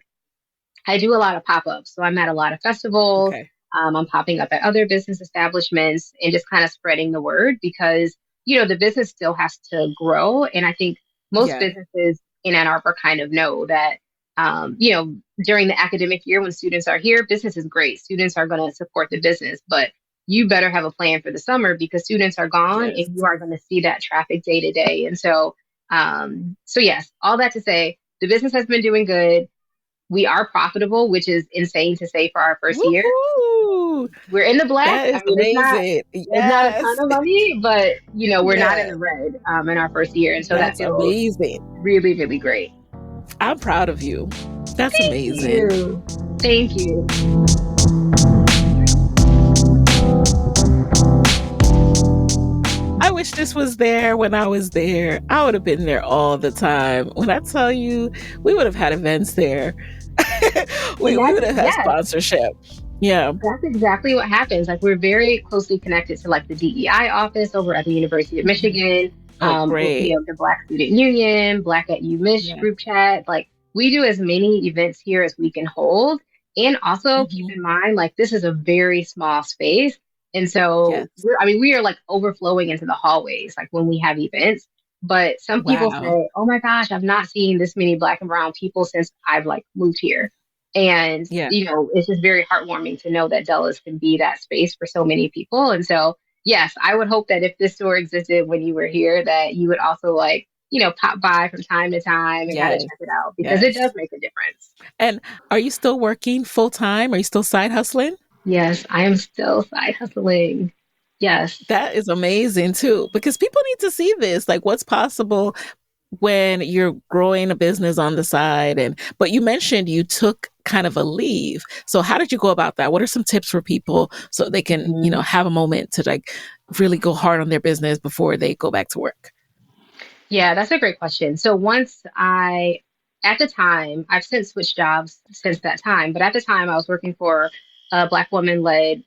I do a lot of pop ups. So I'm at a lot of festivals. okay. I'm popping up at other business establishments and just kind of spreading the word because, the business still has to grow. And I think most Yeah. businesses in Ann Arbor kind of know that, during the academic year when students are here, business is great. Students are going to support the business, but you better have a plan for the summer because students are gone Yes. and you are going to see that traffic day to day. And so yes, all that to say, the business has been doing good. We are profitable, which is insane to say for our first year. Woohoo! We're in the black. That I is mean, amazing. it's not a ton Yes. of money, but we're not in Yeah. the red in our first year, and so that That's feels amazing. really, really great. I'm proud of you. That's Thank amazing. you. Thank you. I wish this was there when I was there. I would have been there all the time. When I tell you, we would have had events there. we, And we that's would have had yes, sponsorship. Yeah. that's exactly what happens. Like we're very closely connected to like the DEI office over at the University of Mhm. Michigan, Oh, great. the Black Student Union, Black at UMich Yeah. group chat. Like we do as many events here as we can hold. And also keep Hmm. in mind, like this is a very small space. And so Yes. we are like overflowing into the hallways, like when we have events. But some people Wow. say, oh my gosh, I've not seen this many Black and brown people since I've like moved here. And, Yeah. it's just very heartwarming to know that Della's can be that space for so many people. And so, yes, I would hope that if this store existed when you were here, that you would also like, pop by from time to time and kind of Yes. check it out because it does Yes. make a difference. And are you still working full time? Are you still side hustling? Yes, I am still side hustling. Yes. That is amazing too, because people need to see this, like what's possible when you're growing a business on the side. And but you mentioned you took kind of a leave. So how did you go about that? What are some tips for people so they can, Mhm. have a moment to like really go hard on their business before they go back to work? Yeah, that's a great question. So at the time, I've since switched jobs since that time, but at the time I was working for a Black woman led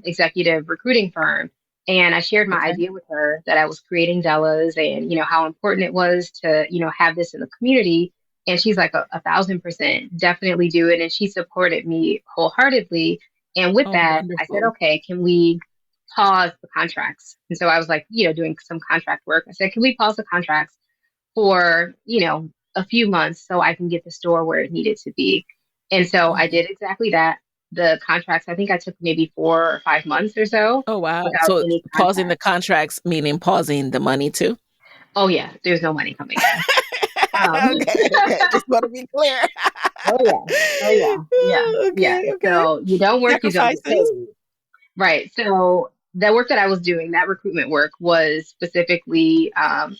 executive recruiting firm. And I shared my Okay. idea with her that I was creating Della's and, how important it was to, have this in the community. And she's like 1,000% definitely do it. And she supported me wholeheartedly. And with Oh, that, I said, wonderful. okay, can we pause the contracts. And so I was like, doing some contract work. I said, can we pause the contracts for, a few months so I can get the store where it needed to be? And so I Mhm. did exactly that. The contracts, I think I took maybe 4 or 5 months or so Oh, wow. without So any pausing the contact. contracts, meaning pausing the money too? Oh yeah, there's no money coming in. Um, Okay, okay. Just want to be clear. oh yeah, oh yeah, yeah, yeah. Okay, okay. So you don't work, you don't get Sacrifices. paid. Right. So the work that I was doing, that recruitment work was specifically, on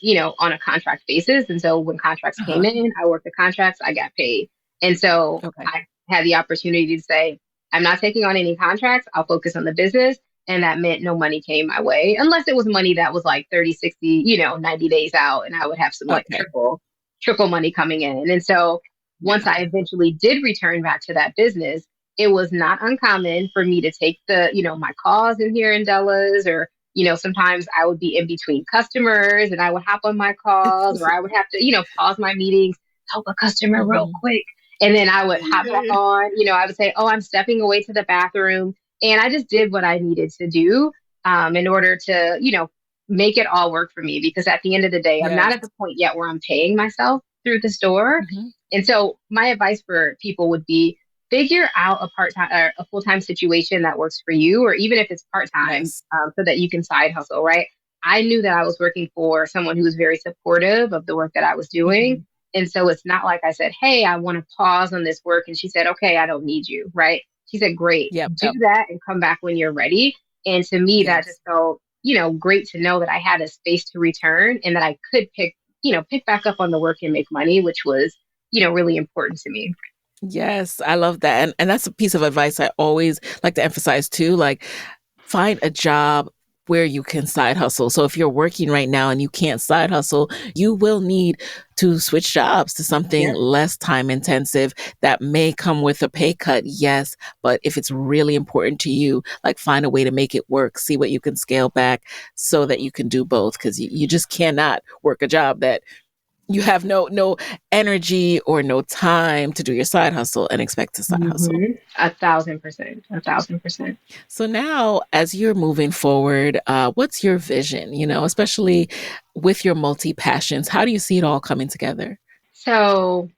a contract basis. And so when contracts came Uh-huh. in, I worked the contracts, I got paid. And so Okay. I had the opportunity to say, I'm not taking on any contracts. I'll focus on the business. And that meant no money came my way, unless it was money that was like 30, 60, 90 days out. And I would have some like Okay. trickle money coming in. And so once Yeah. I eventually did return back to that business, it was not uncommon for me to take my calls in here in Della's, or, sometimes I would be in between customers and I would hop on my calls, or I would have to, pause my meetings, help a customer real Mhm. quick. And then I would hop back Yeah. on, I would say, oh, I'm stepping away to the bathroom. And I just did what I needed to do in order to, make it all work for me. Because at the end of the day, I'm not Yes. at the point yet where I'm paying myself through the store. Mhm. And so my advice for people would be, figure out a part-time or a full-time situation that works for you, or even if it's part-time, Yes. so that you can side hustle, right? I knew that I was working for someone who was very supportive of the work that I was doing. Mhm. And so it's not like I said, hey, I want to pause on this work. And she said, okay, I don't need you, right? She said, great, Yep, do yep. that and come back when you're ready. And to me, that Yes. just felt, great to know that I had a space to return and that I could pick back up on the work and make money, which was, really important to me. Yes, I love that, and that's a piece of advice I always like to emphasize too, like, find a job where you can side hustle. So if you're working right now and you can't side hustle, you will need to switch jobs to something Yeah. less time intensive that may come with a pay cut, yes, but if it's really important to you, like, find a way to make it work, see what you can scale back so that you can do both, 'cause you just cannot work a job that you have no energy or no time to do your side hustle and expect to side hustle. 1,000%, 1,000%. So now, as you're moving forward, what's your vision? Especially with your multi passions, how do you see it all coming together? So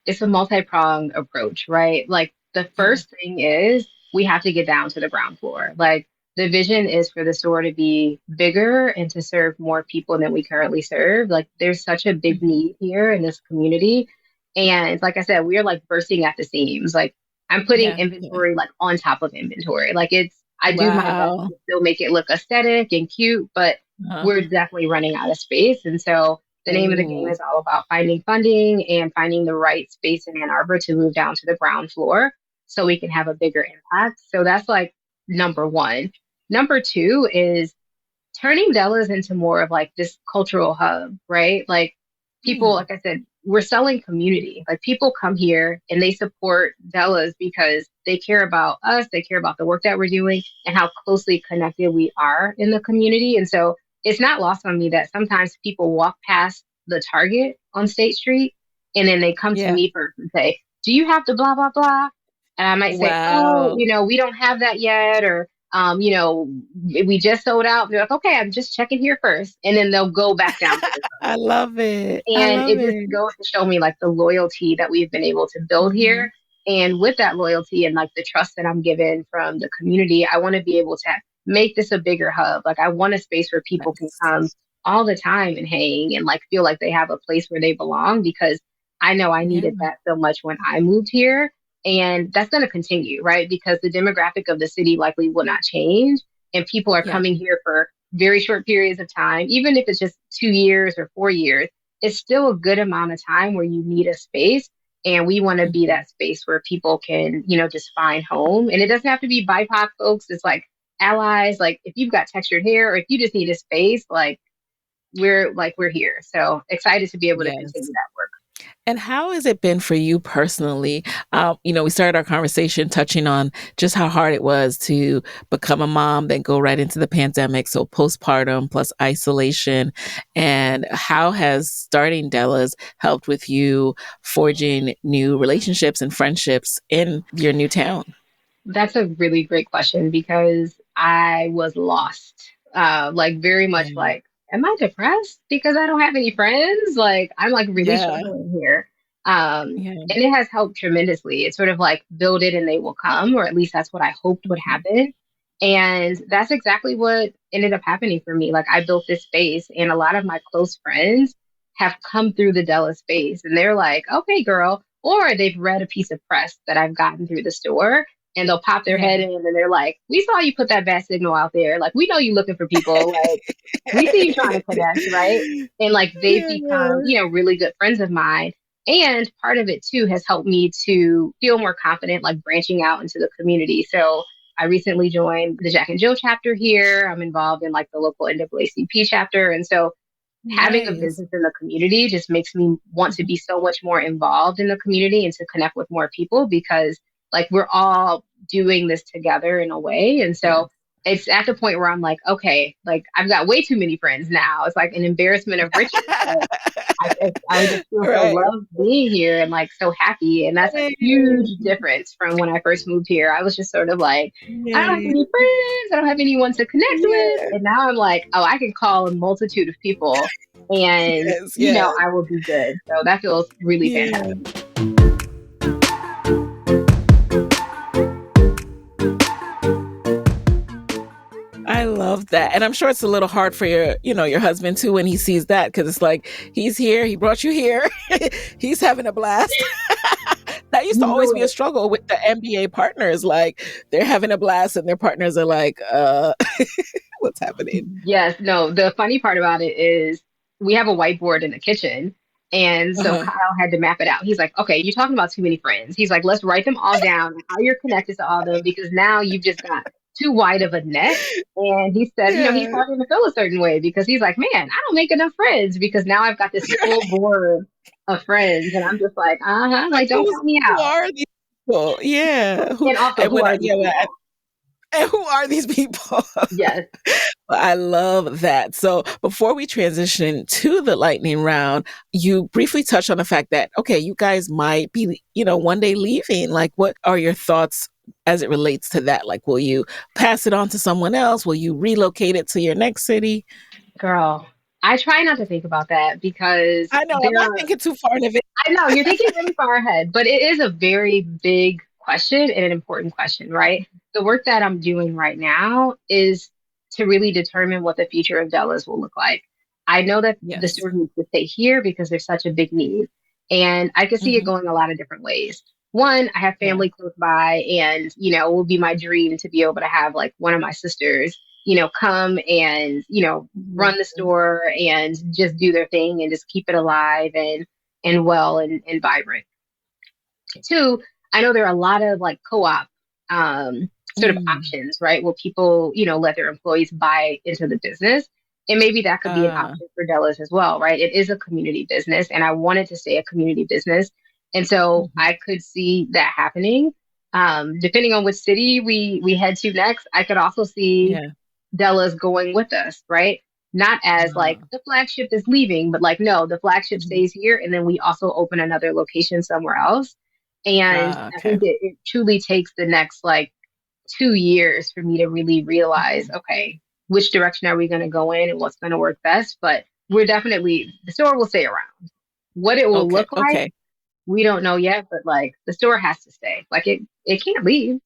it's a multi-pronged approach, right? Like the Yeah. first thing is we have to get down to the ground floor. Like the vision is for the store to be bigger and to serve more people than we currently serve. Like there's such a big Mhm. need here in this community. And like I said, we are like bursting at the seams. Like I'm putting Yeah. Yeah. inventory like on top of inventory. I do my best Wow. to still make it look aesthetic and cute, but Uh-huh. we're definitely running out of space. And so the name of the game Ooh. is all about finding funding and finding the right space in Ann Arbor to move down to the ground floor so we can have a bigger impact. So that's like number one. Number two is turning Della's into more of like this cultural hub, right? Like people, Hmm. like I said, we're selling community. Like people come here and they support Della's because they care about us, they care about the work that we're doing and how closely connected we are in the community. And so it's not lost on me that sometimes people walk past the Target on State Street and then they come to Yeah. me first and say, do you have the blah, blah, blah? And I might say, oh, Wow. we don't have that yet. Or we just sold out. They're like, okay, I'm just checking here first. And then they'll go back down to the I love it. I and love it just it. goes to show me like the loyalty that we've been able to build Hmm. here. And with that loyalty and like the trust that I'm given from the community, I want to be able to make this a bigger hub. Like I want a space where people can Yes. come all the time and hang and like feel like they have a place where they belong, because I know I Yeah. needed that so much when I moved here. And that's going to continue, right? Because the demographic of the city likely will not change. And people are Yeah. coming here for very short periods of time, even if it's just 2 years or 4 years. It's still a good amount of time where you need a space. And we want to be Mhm. that space where people can, just find home. And it doesn't have to be BIPOC folks. It's like allies. Like if you've got textured hair or if you just need a space, we're here. So excited to be able to continue Yes. that work. And how has it been for you personally? We started our conversation touching on just how hard it was to become a mom, then go right into the pandemic. So postpartum plus isolation. And how has starting Della's helped with you forging new relationships and friendships in your new town? That's a really great question because I was lost. Like very much Yeah. like, am I depressed because I don't have any friends? Like I'm like really Yeah. struggling here. Yeah. And it has helped tremendously. It's sort of like build it and they will come, or at least that's what I hoped would Mhm. happen. And that's exactly what ended up happening for me. Like I built this space and a lot of my close friends have come through the Della space and they're like, okay, girl, or they've read a piece of press that I've gotten through the store and they'll pop their Yeah. head in and they're like, we saw you put that bat signal out there. Like, we know you looking for people. Like, we see you trying to connect, right? And like, they've become, Yeah. really good friends of mine. And part of it too has helped me to feel more confident, like branching out into the community. So I recently joined the Jack and Jill chapter here. I'm involved in like the local NAACP chapter. And so having a Nice. business in the community just makes me want to Mhm. be so much more involved in the community and to connect with more people because like we're all doing this together in a way. And Yeah. so it's at the point where I'm like, okay, like I've got way too many friends now. It's like an embarrassment of riches. But I just feel so Right. loved being here and like so happy. And that's a huge Yay. difference from when I first moved here. I was just sort of like, I don't have Yay. any friends. I don't have anyone to connect with. Yeah. And now I'm like, oh, I can call a multitude of people and, Yes. Yes. I will be good. So that feels really Yeah. fantastic. I love that. And I'm sure it's a little hard for your husband too when he sees that because it's like he's here, he brought you here, he's having a blast. That used to You always know be a it. struggle with the MBA partners. Like they're having a blast and their partners are like, what's happening? Yes, no, the funny part about it is we have a whiteboard in the kitchen. And so Uh-huh. Kyle had to map it out. He's like, okay, you're talking about too many friends. He's like, let's write them all down and how you're connected to all of them because now you've just got too wide of a net. And he said, he's Yeah. starting to feel a certain way because he's like, man, I don't make enough friends because now I've got this full board of friends. And I'm just like, uh-huh, like, Like don't count me who out. are these people? Yeah. Who And also, and who when are these yeah, people? and who are these people? Yes. I love that. So before we transition to the lightning round, you briefly touched on the fact that, okay, you guys might be, one day leaving. Like, what are your thoughts as it relates to that? Like, will you pass it on to someone else? Will you relocate it to your next city? Girl, I try not to think about that because I know I'm there not are, thinking too far in advance. I know you're thinking really far ahead, but it is a very big question and an important question, right? The work that I'm doing right now is to really determine what the future of Della's will look like. I know that the Yes. store needs to stay here because there's such a big need, and I could see it Hmm. going a lot of different ways. One, I have Yeah. family close by, and it will be my dream to be able to have like one of my sisters, come and run the store and just do their thing and just keep it alive and well and vibrant. Two, I know there are a lot of like co-op sort of Mm. options, right? Where people, let their employees buy into the business. And maybe that could be an Uh, option for Della's as well, right? It is a community business and I wanted to stay a community business. And so mhm. I could see that happening. Depending on which city we head to next, I could also see Yeah. Della's going with us, right? Not as like Uh, the flagship is leaving, but like, no, the flagship mhm. stays here. And then we also open another location somewhere else. And I Okay. think it truly takes the next like 2 years for me to really realize, Mhm. okay, which direction are we going to go in and what's going to work best? But the store will stay around. What it will Okay. look like, Okay. we don't know yet, but like the store has to stay. Like it can't leave.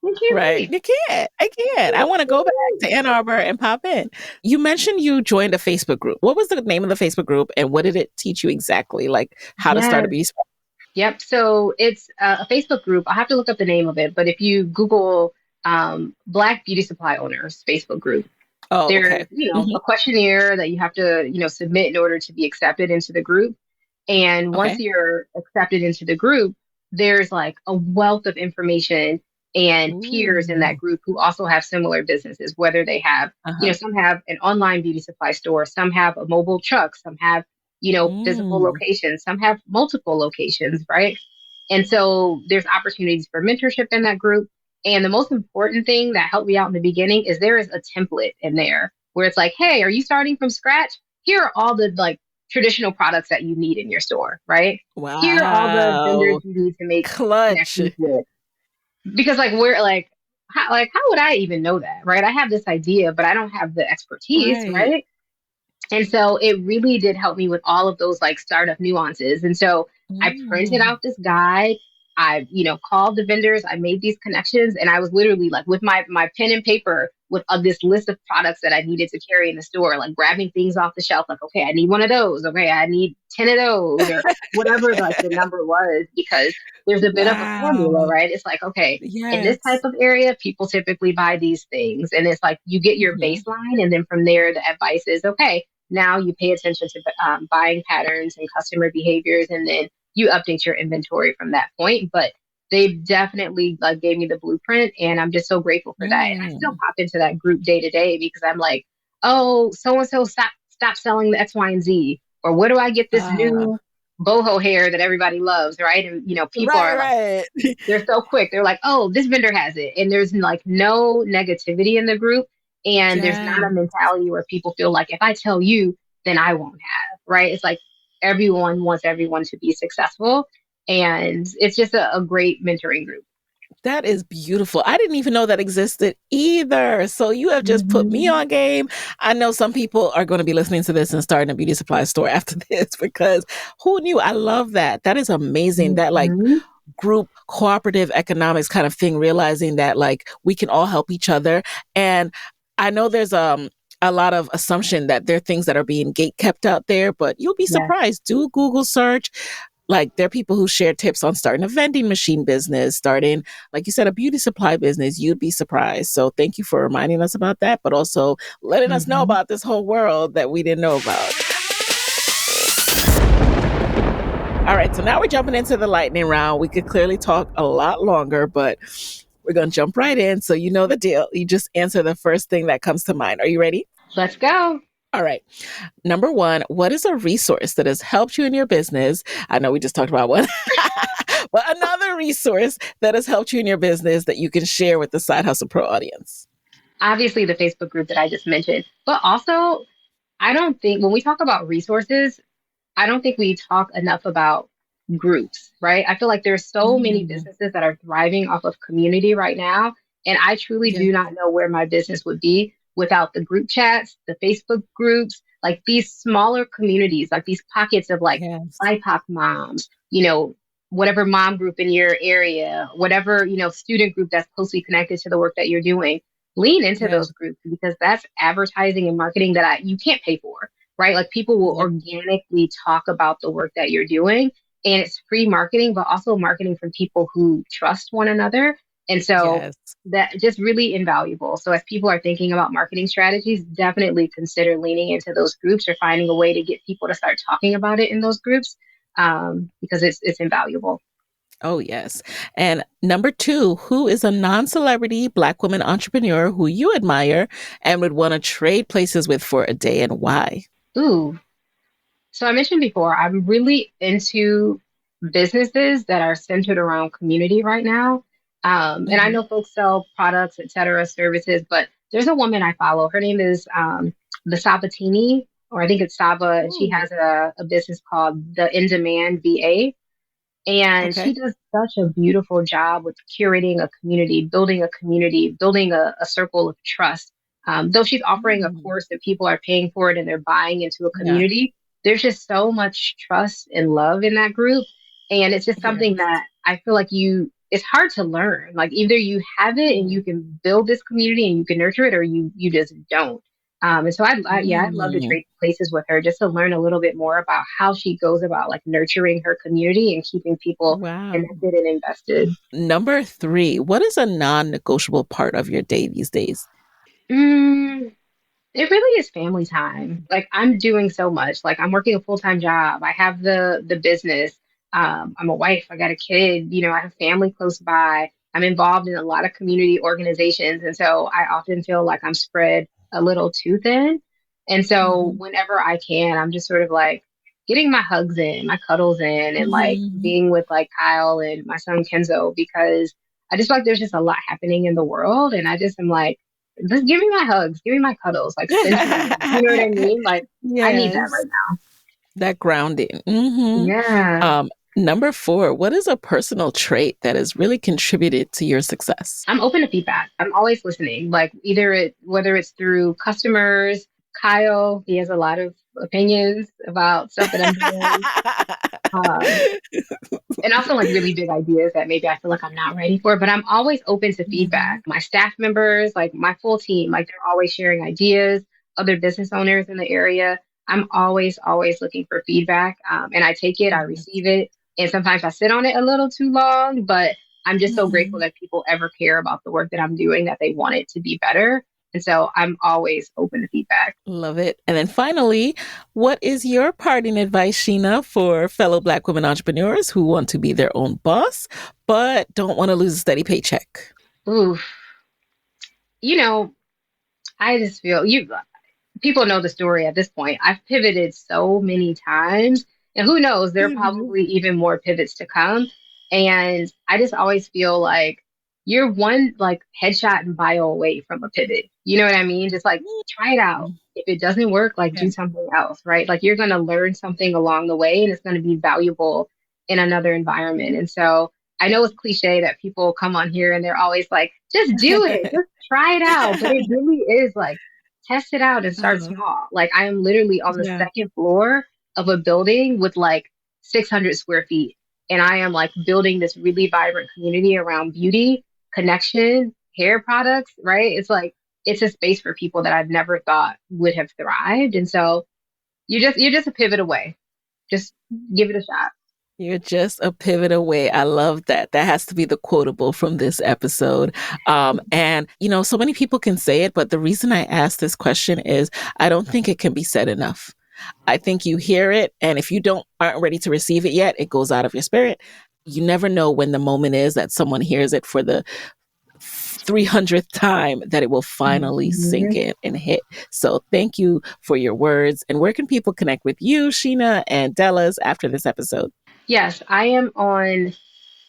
It can't Right. leave. You can't. I can't. I want to go back to Ann Arbor and pop in. You mentioned you joined a Facebook group. What was the name of the Facebook group and what did it teach you exactly? Like how to start a Yes. beauty spot? Yep. So it's a Facebook group. I'll have to look up the name of it, but if you Google Black Beauty Supply Owners Facebook group, Oh, there's, okay. Hmm. a questionnaire that you have to, submit in order to be accepted into the group. And once Okay. you're accepted into the group, there's like a wealth of information and peers in that Ooh. group who also have similar businesses, whether they have, Uh-huh. some have an online beauty supply store, some have a mobile truck, some have, physical Mm. locations, some have multiple locations, right? And so there's opportunities for mentorship in that group. And the most important thing that helped me out in the beginning is there is a template in there where it's like, hey, are you starting from scratch? Here are all the like traditional products that you need in your store, right? Here are all the vendors Wow. you need to make Clutch. connections with. Because like we're like, how would I even know that, right? I have this idea, but I don't have the expertise, Right. right? And so it really did help me with all of those like startup nuances. And so I printed Mm. out this guide. I, called the vendors. I made these connections, and I was literally like with my pen and paper with this list of products that I needed to carry in the store, like grabbing things off the shelf. Like, okay, I need one of those. Okay, I need 10 of those, or whatever like the number was, because there's a bit of a formula, Wow. right? It's like, okay, in this type Yes. of area, people typically buy these things, and it's like you get your Mhm. baseline, and then from there, the advice is okay, now you pay attention to buying patterns and customer behaviors, and then you update your inventory from that point. But they definitely like gave me the blueprint, and I'm just so grateful for that. And I still Mm. pop into that group day to day because I'm like, oh, so and so stop selling the X, Y, and Z, or where do I get this Ah, new boho hair that everybody loves, right? And people right, are like, right. they're so quick. They're like, oh, this vendor has it. And there's like no negativity in the group. And there's not a Yes. mentality where people feel like if I tell you, then I won't have, right? It's like everyone wants everyone to be successful. And it's just a great mentoring group. That is beautiful. I didn't even know that existed either. So you have just put me Hmm. on game. I know some people are going to be listening to this and starting a beauty supply store after this because who knew? I love that. That is amazing. That like Hmm. group cooperative economics kind of thing, realizing that like we can all help each other. And I know there's a lot of assumption that there are things that are being gate kept out there, but you'll be Yes. surprised. Do a Google search. Like there are people who share tips on starting a vending machine business, starting, like you said, a beauty supply business. You'd be surprised. So thank you for reminding us about that, but also letting us know Hmm. about this whole world that we didn't know about. All right, so now we're jumping into the lightning round. We could clearly talk a lot longer, but we're going to jump right in. So you know the deal. You just answer the first thing that comes to mind. Are you ready? Let's go. All right. Number one, what is a resource that has helped you in your business? I know we just talked about one, but another resource that has helped you in your business that you can share with the Side Hustle Pro audience. Obviously, the Facebook group that I just mentioned, but also, I don't think when we talk about resources, I don't think we talk enough about groups, right? I feel like there's so many Mm, businesses that are thriving off of community right now. And I truly yes, do not know where my business would be without the group chats, the Facebook groups, like these smaller communities, like these pockets of like yes, BIPOC moms, whatever mom group in your area, whatever, student group that's closely connected to the work that you're doing. Lean into yes, those groups because that's advertising and marketing that you can't pay for, right? Like people will yes, organically talk about the work that you're doing, and it's free marketing, but also marketing from people who trust one another. And so yes. that just really invaluable. So as people are thinking about marketing strategies, definitely consider leaning into those groups or finding a way to get people to start talking about it in those groups, because it's invaluable. Oh, yes. And number two, who is a non celebrity Black woman entrepreneur who you admire and would want to trade places with for a day and why? Ooh, so I mentioned before, I'm really into businesses that are centered around community right now. And I Hmm. know folks sell products, et cetera, services, but there's a woman I follow. Her name is the Sabatini, or I think it's Saba, and she Ooh, has a business called the In Demand VA. And she okay. does such a beautiful job with curating a community, building a circle of trust. Though she's offering a Mm. course that people are paying for it and they're buying into a Yeah. community, there's just so much trust and love in that group. And it's just something Yes. that I feel like it's hard to learn. Like either you have it and you can build this community and you can nurture it, or you just don't. And so yeah, I'd love to Mm. trade places with her just to learn a little bit more about how she goes about like nurturing her community and keeping people Wow. connected and invested. Number three, what is a non negotiable part of your day these days? Mm, it really is family time. Like I'm doing so much. Like I'm working a full-time job. I have the business. I'm a wife. I got a kid. I have family close by. I'm involved in a lot of community organizations, and so I often feel like I'm spread a little too thin. And so Hmm. whenever I can, I'm just sort of like getting my hugs in, my cuddles in, and like Hmm. being with like Kyle and my son Kenzo, because I just feel like there's just a lot happening in the world, and I just am like, just give me my hugs, give me my cuddles, like center me. You know what I mean? Like I need that Yes. right That grounding. now. Hmm. Yeah. Number 4, what is a personal trait that has really contributed to your success? I'm open to feedback. I'm always listening, like whether it's through customers. Kyle, he has a lot of opinions about stuff that I'm doing. Um, and also like really big ideas that maybe I feel like I'm not ready for, but I'm always open to Mhm. feedback. My staff members, like my full team, like they're always sharing ideas, other business owners in the area. I'm always looking for feedback. And I take it, I Yes. receive it. And sometimes I sit on it a little too long, but I'm just so grateful Mhm. that people ever care about the work that I'm doing, that they want it to be better. And so I'm always open to feedback. Love it. And then finally, what is your parting advice, Sheena, for fellow Black women entrepreneurs who want to be their own boss, but don't want to lose a steady paycheck? Ooh, you know, I just feel you. People know the story at this point. I've pivoted so many times, and who knows, there are Mhm. probably even more pivots to come. And I just always feel like you're one like headshot and bio away from a pivot. You know what I mean? Just like try it out. Mm. If it doesn't work, like Yeah. do something else, right? Like you're going to learn something along the way and it's going to be valuable in another environment. And so I know it's cliche that people come on here and they're always like, just do it, just try it out. But it really is like, test it out and start Uh, small. Like I am literally on the yeah. second floor of a building with like 600 square feet. And I am like building this really vibrant community around beauty, connection, hair products, right? It's like, it's a space for people that I've never thought would have thrived. And so you're just a pivot away. Just give it a shot. You're just a pivot away. I love that. That has to be the quotable from this episode. And, so many people can say it, but the reason I ask this question is I don't think it can be said enough. I think you hear it, and if you aren't ready to receive it yet, it goes out of your spirit. You never know when the moment is that someone hears it for the 300th time that it will finally sink Mhm. in and hit. So thank you for your words. And where can people connect with you, Sheena and Della's, after this episode? Yes, I am on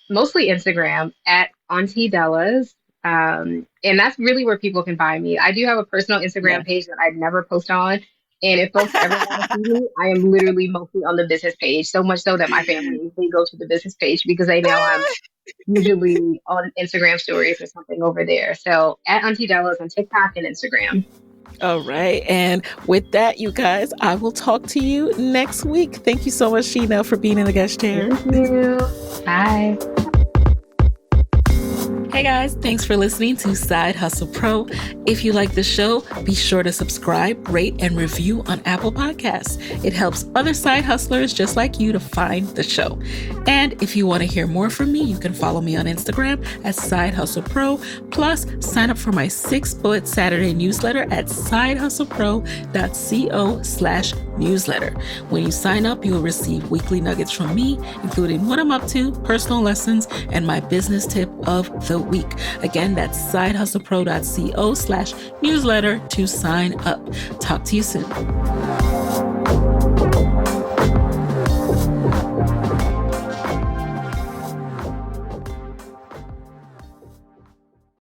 mostly Instagram at Auntie Della's. And that's really where people can find me. I do have a personal Yeah. Instagram page that I never post on. And if folks ever want to see me, I am literally mostly on the business page, so much so that my family, they go to the business page because they know I'm usually on Instagram stories or something over there. So at Auntie Della's on TikTok and Instagram. All right. And with that, you guys, I will talk to you next week. Thank you so much, Sheena, for being in the guest chair. Thank you. Bye. Hey guys, thanks for listening to Side Hustle Pro. If you like the show, be sure to subscribe, rate, and review on Apple Podcasts. It helps other side hustlers just like you to find the show. And if you want to hear more from me, you can follow me on Instagram at Side Hustle Pro. Plus, sign up for my 6-bullet Saturday newsletter at sidehustlepro.co/newsletter. When you sign up, you will receive weekly nuggets from me, including what I'm up to, personal lessons, and my business tip of the week. Again, that's sidehustlepro.co/newsletter to sign up. Talk to you soon.